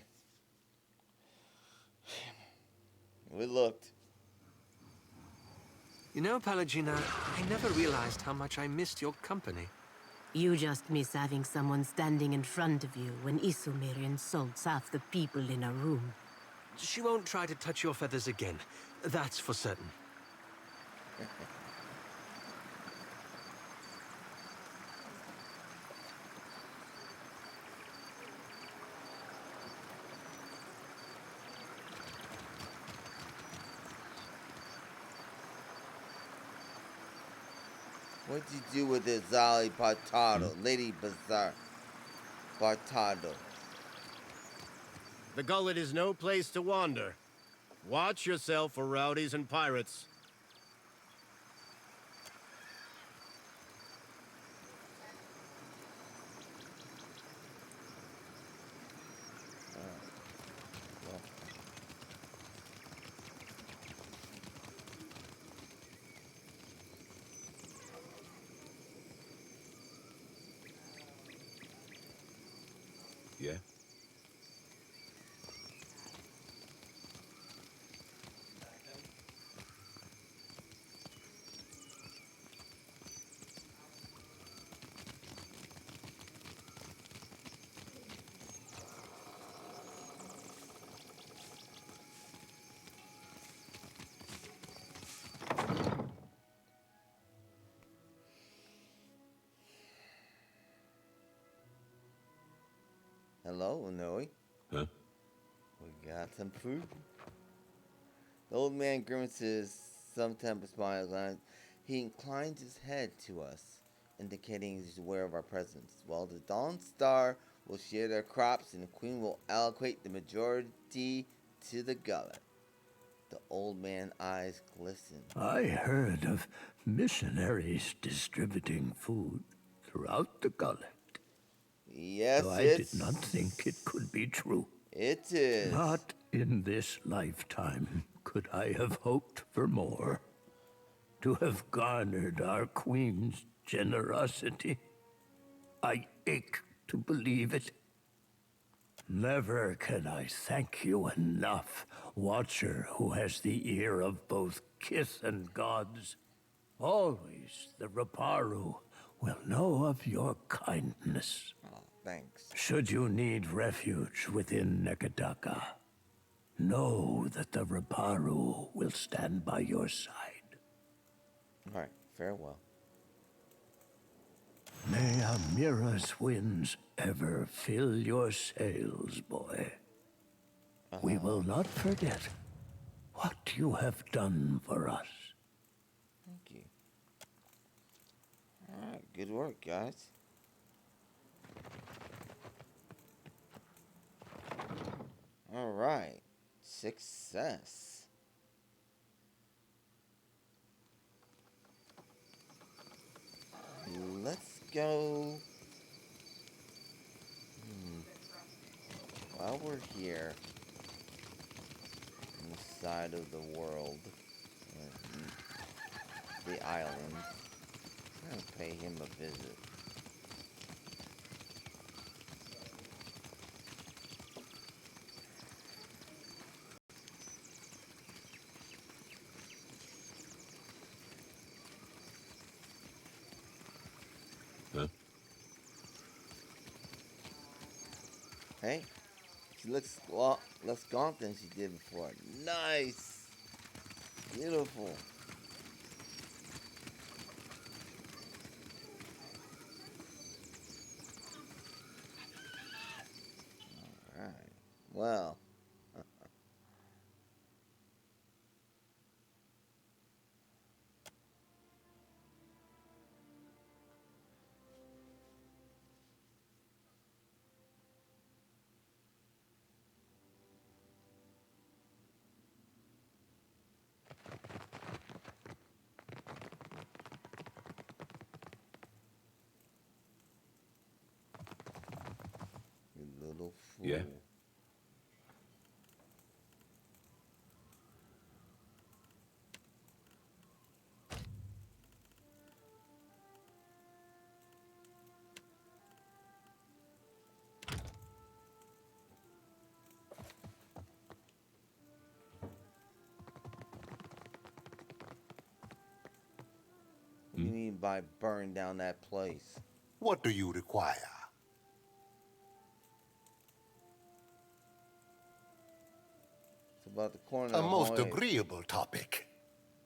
S1: We looked.
S13: You know, Pallegina, I never realized how much I missed your company.
S3: You just miss having someone standing in front of you when Isomir insults half the people in a room.
S13: She won't try to touch your feathers again. That's for certain.
S1: What'd you do with it, Zali Bartado? Lady Bazaar. Bartado.
S14: The gullet is no place to wander. Watch yourself for rowdies and pirates.
S6: Yeah?
S1: Hello, Noe.
S6: Huh?
S1: We got some food. The old man grimaces some temper smiles, and he inclines his head to us, indicating he's aware of our presence. While the Dawn Star will share their crops and the Queen will allocate the majority to the gullet. The old man's eyes glisten.
S15: I heard of missionaries distributing food throughout the gullet.
S1: Yes,
S15: though I did not think it could be true.
S1: It is.
S15: Not in this lifetime could I have hoped for more. To have garnered our queen's generosity. I ache to believe it. Never can I thank you enough, Watcher who has the ear of both kith and gods. Always the Raparu will know of your kindness.
S1: Oh, thanks.
S15: Should you need refuge within Nekadaka, know that the Raparu will stand by your side.
S1: All right, farewell.
S15: May Amira's winds ever fill your sails, boy. We will not forget what you have done for us.
S1: Thank you. All right, good work, guys. All right, success. Let's go. While we're here, on the side of the world, the island, I'm gonna pay him a visit.
S6: Huh?
S1: Hey, she looks less gaunt than she did before. Nice! Beautiful. Alright. Well. You little fool.
S6: Yeah?
S1: mean by burn down that place?
S16: What do you require?
S1: It's about the corner
S16: A
S1: of
S16: most
S1: Hawaii.
S16: agreeable topic.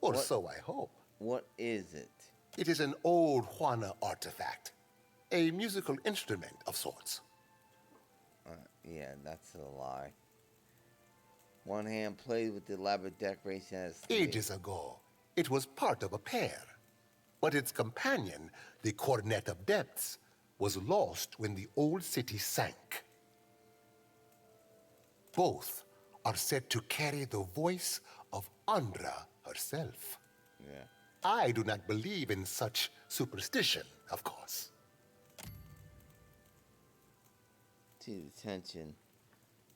S16: Or so I hope.
S1: What is it?
S16: It is an old Juana artifact. A musical instrument of sorts.
S1: Yeah, that's a lie. One hand played with the elaborate decoration as
S16: Ages ago, it was part of a pair. But its companion, the Cornet of Depths, was lost when the old city sank. Both are said to carry the voice of Andra herself.
S1: Yeah.
S16: I do not believe in such superstition, of course.
S1: See the tension.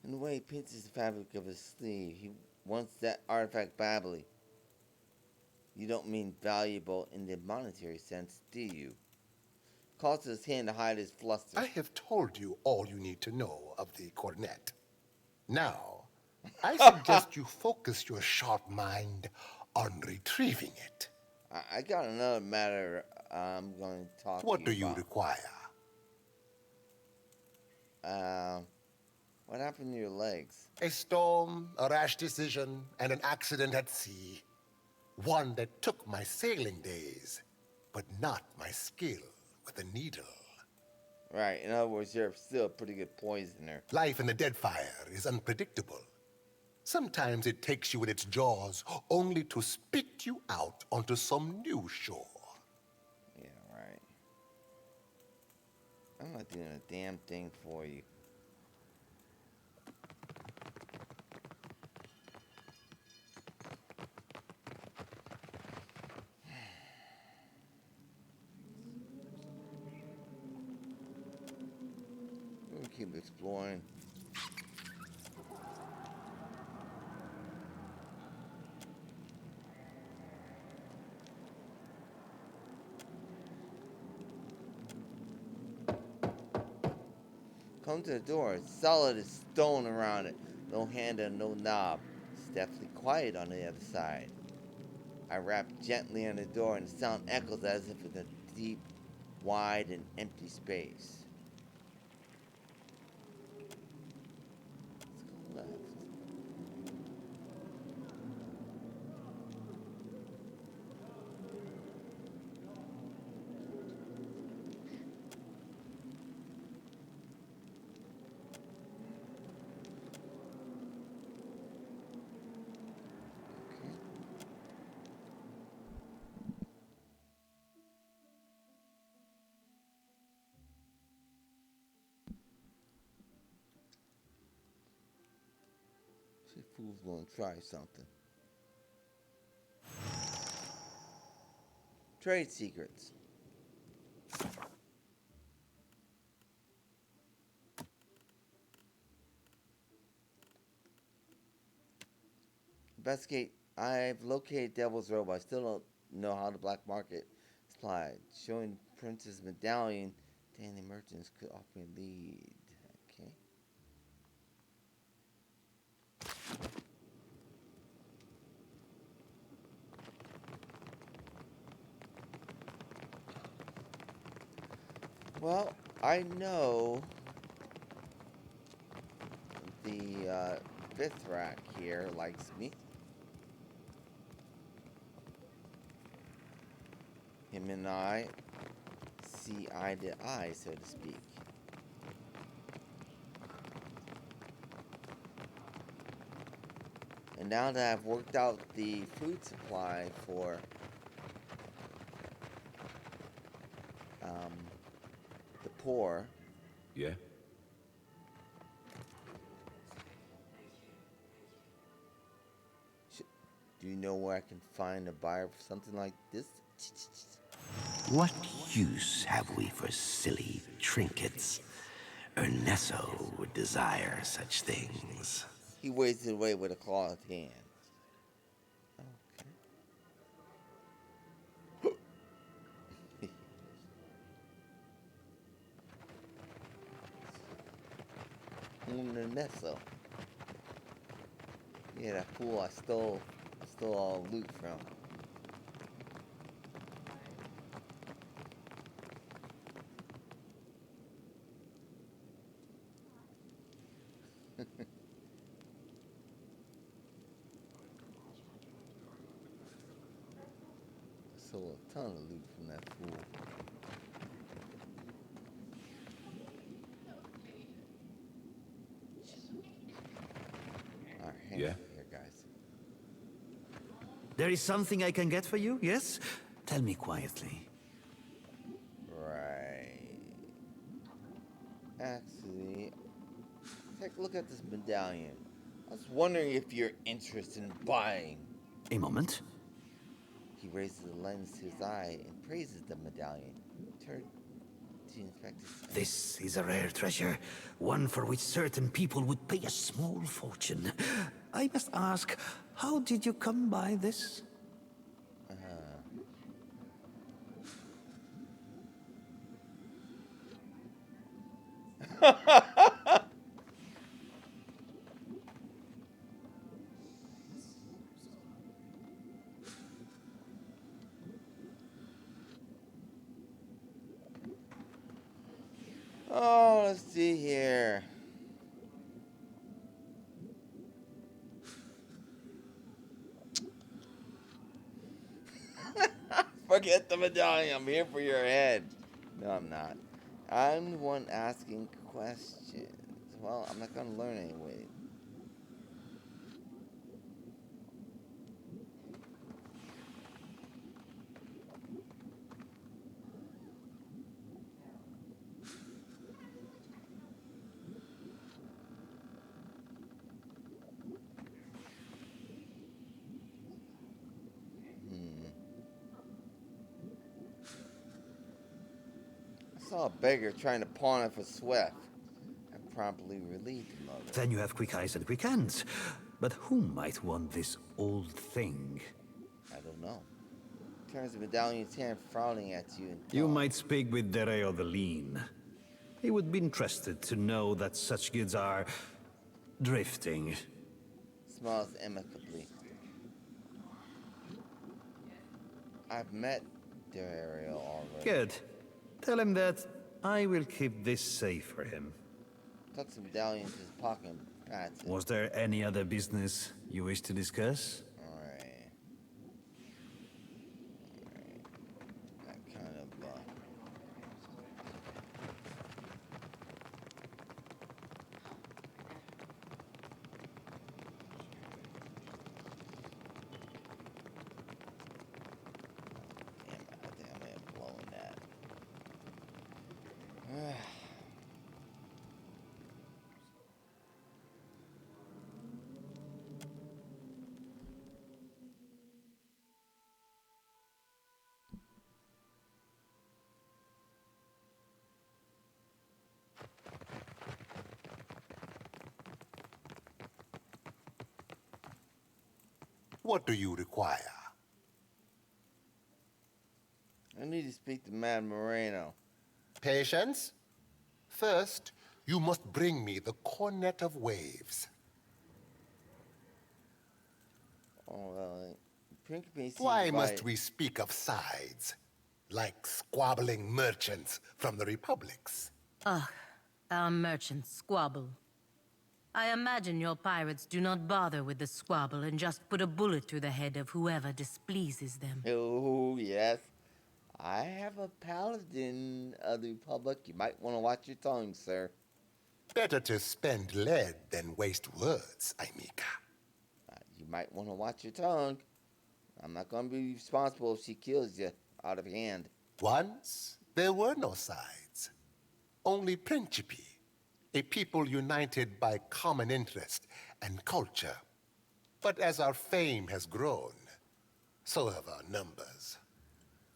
S1: In the way he pinches the fabric of his sleeve, he wants that artifact badly. You don't mean valuable in the monetary sense, do you? Calls his hand to hide his fluster.
S16: I have told you all you need to know of the Cornet. Now, I suggest you focus your sharp mind on retrieving it.
S1: I got another matter I'm going to talk to you about.
S16: What do you require?
S1: What happened to your legs?
S16: A storm, a rash decision, and an accident at sea. One that took my sailing days, but not my skill with a needle.
S1: Right, in other words, you're still a pretty good poisoner.
S16: Life in the Deadfire is unpredictable. Sometimes it takes you in its jaws only to spit you out onto some new shore.
S1: Yeah, right. I'm not doing a damn thing for you. We'll keep exploring. Come to the door. It's solid as stone around it. No handle, no knob. It's definitely quiet on the other side. I rap gently on the door and the sound echoes as if it's a deep, wide, and empty space. Let's go left. See, fool's gonna try something. Trade secrets. Investigate. I've located Devil's Robe. I still don't know how the black market is applied. Showing Prince's medallion to any merchants could offer me a lead. Okay. Well, I know the fifth rack here likes me. Him and I see eye to eye, so to speak. And now that I've worked out the food supply for the poor.
S2: Yeah?
S1: Do you know where I can find a buyer for something like this?
S17: What use have we for silly trinkets? Ernesto would desire such things.
S1: He waves it away with a clawed hand. Ernesto. Yeah, that fool I stole all the loot from. Stole a ton of loot from that fool. Alright, hang
S18: Yeah?
S1: on here, guys.
S18: There is something I can get for you, yes? Tell me quietly.
S1: Right. Actually, take a look at this medallion. I was wondering if you're interested in buying.
S18: A moment.
S1: He raises the lens to his eye and praises the medallion. Turn to inspect his face.
S18: This is a rare treasure, one for which certain people would pay a small fortune. I must ask, how did you come by this?
S1: Oh, let's see here. Forget the medallion. I'm here for your head. No, I'm not. I'm the one asking questions. Well, I'm not gonna learn anyway. I saw a beggar trying to pawn it for Swift. I promptly relieved him of it.
S18: Then you have quick eyes and quick hands. But who might want this old thing?
S1: I don't know. Turns the medallion's hand, frowning at you. And
S18: You might speak with Dereo the Lean. He would be interested to know that such goods are drifting.
S1: Smiles amicably. I've met Dario already.
S18: Good. Tell him that I will keep this safe for him.
S1: Tucks the medallion into his pocket and pats it.
S18: Was there any other business you wish to discuss?
S1: Alright. That kind of, I think I may have blown that.
S16: What do you require?
S1: I need to speak to Mad Moreno.
S16: Patience. First, you must bring me the Cornet of Waves.
S1: Oh, well,
S16: Why must we speak of sides? Like squabbling merchants from the republics?
S3: Ugh, our merchants squabble. I imagine your pirates do not bother with the squabble and just put a bullet through the head of whoever displeases them.
S1: Oh, yes. I have a paladin of the Republic. You might want to watch your tongue, sir.
S16: Better to spend lead than waste words, Aimika.
S1: You might want to watch your tongue. I'm not going to be responsible if she kills you out of hand.
S16: Once, there were no sides. Only Principi, a people united by common interest and culture. But as our fame has grown, so have our numbers.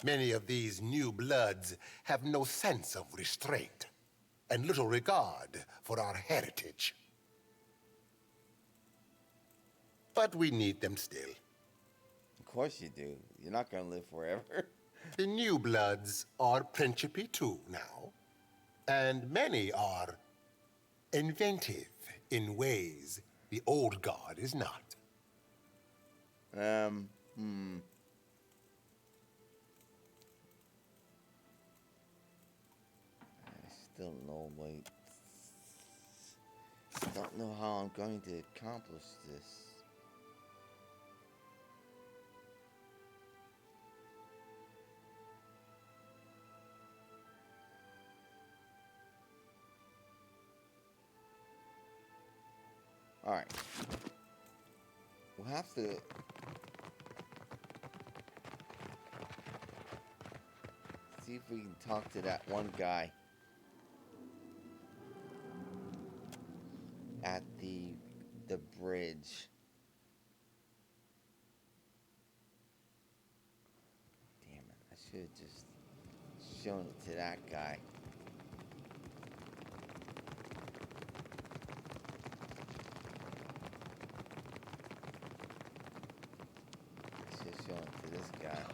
S16: Many of these new bloods have no sense of restraint and little regard for our heritage. But we need them still.
S1: Of course you do. You're not going to live forever.
S16: The new bloods are Principi too now. And many are inventive in ways the old guard is not.
S1: I still don't know, wait. don't know how I'm going to accomplish this. Alright. We'll have to... see if we can talk to that one guy at the bridge. Damn it, I should have just shown it to that guy. I should have shown it to this guy.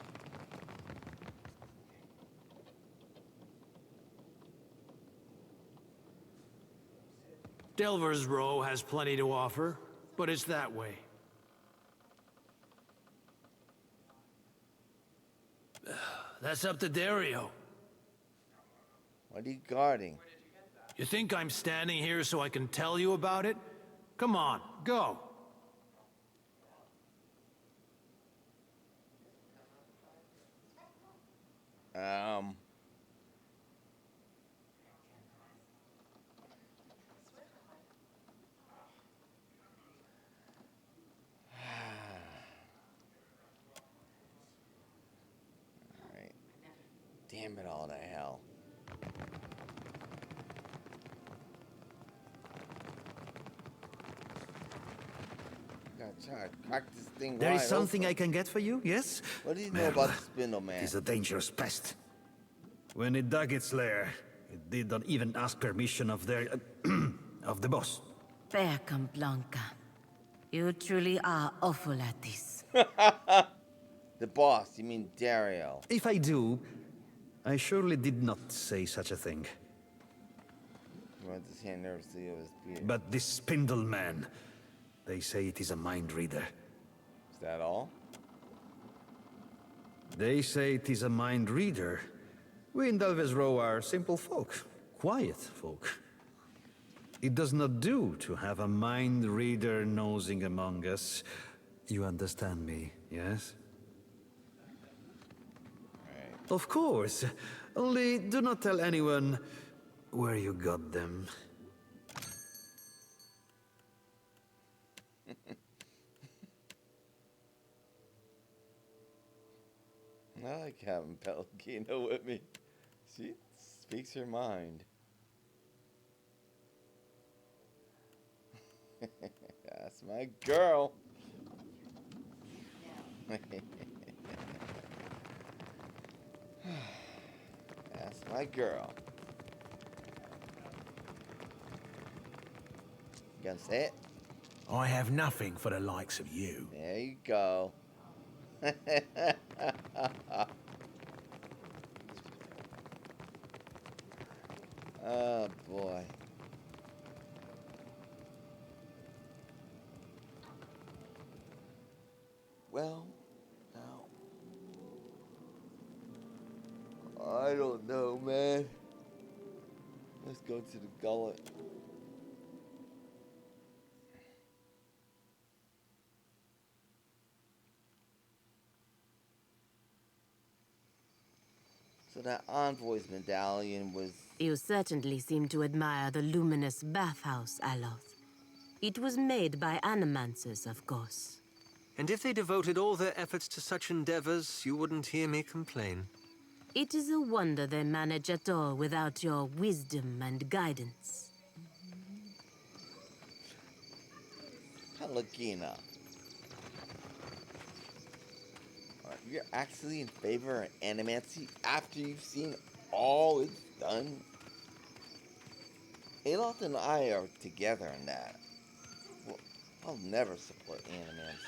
S12: Delver's Row has plenty to offer, but it's that way. That's up to Dario.
S1: What are you guarding?
S12: You think I'm standing here so I can tell you about it? Come on, go.
S1: Alright. Damn it all to hell. I gotta try to crack this thing
S18: There is
S1: wide
S18: something
S1: open.
S18: I can get for you, yes?
S1: What do you know about the spindle man?
S18: He's a dangerous pest. When it dug its lair, it did not even ask permission of their... of the boss.
S3: Fair come Blanca. You truly are awful at this.
S1: The boss, you mean Dario.
S18: If I do, I surely did not say such a thing.
S1: He runs his hand nervously over his beard.
S18: But this spindle man, they say it is a mind reader.
S1: Is that all?
S18: They say it is a mind reader. We in Delves Row are simple folk, quiet folk. It does not do to have a mind reader nosing among us. You understand me, yes? Right. Of course. Only do not tell anyone where you got them.
S1: I like having Pallegina with me. She speaks her mind. That's my girl. That's my girl. You gonna say it?
S19: I have nothing for the likes of you.
S1: There you go. Oh boy. Well, now I don't know, man. Let's go to the gullet. So that envoy's medallion was...
S3: You certainly seem to admire the luminous bathhouse, Aloth. It was made by animancers, of course.
S13: And if they devoted all their efforts to such endeavors, you wouldn't hear me complain.
S3: It is a wonder they manage at all without your wisdom and guidance.
S1: Pallegina. You're actually in favor of animancy after you've seen all it's done? Aloth and I are together in that. Well, I'll never support animancy.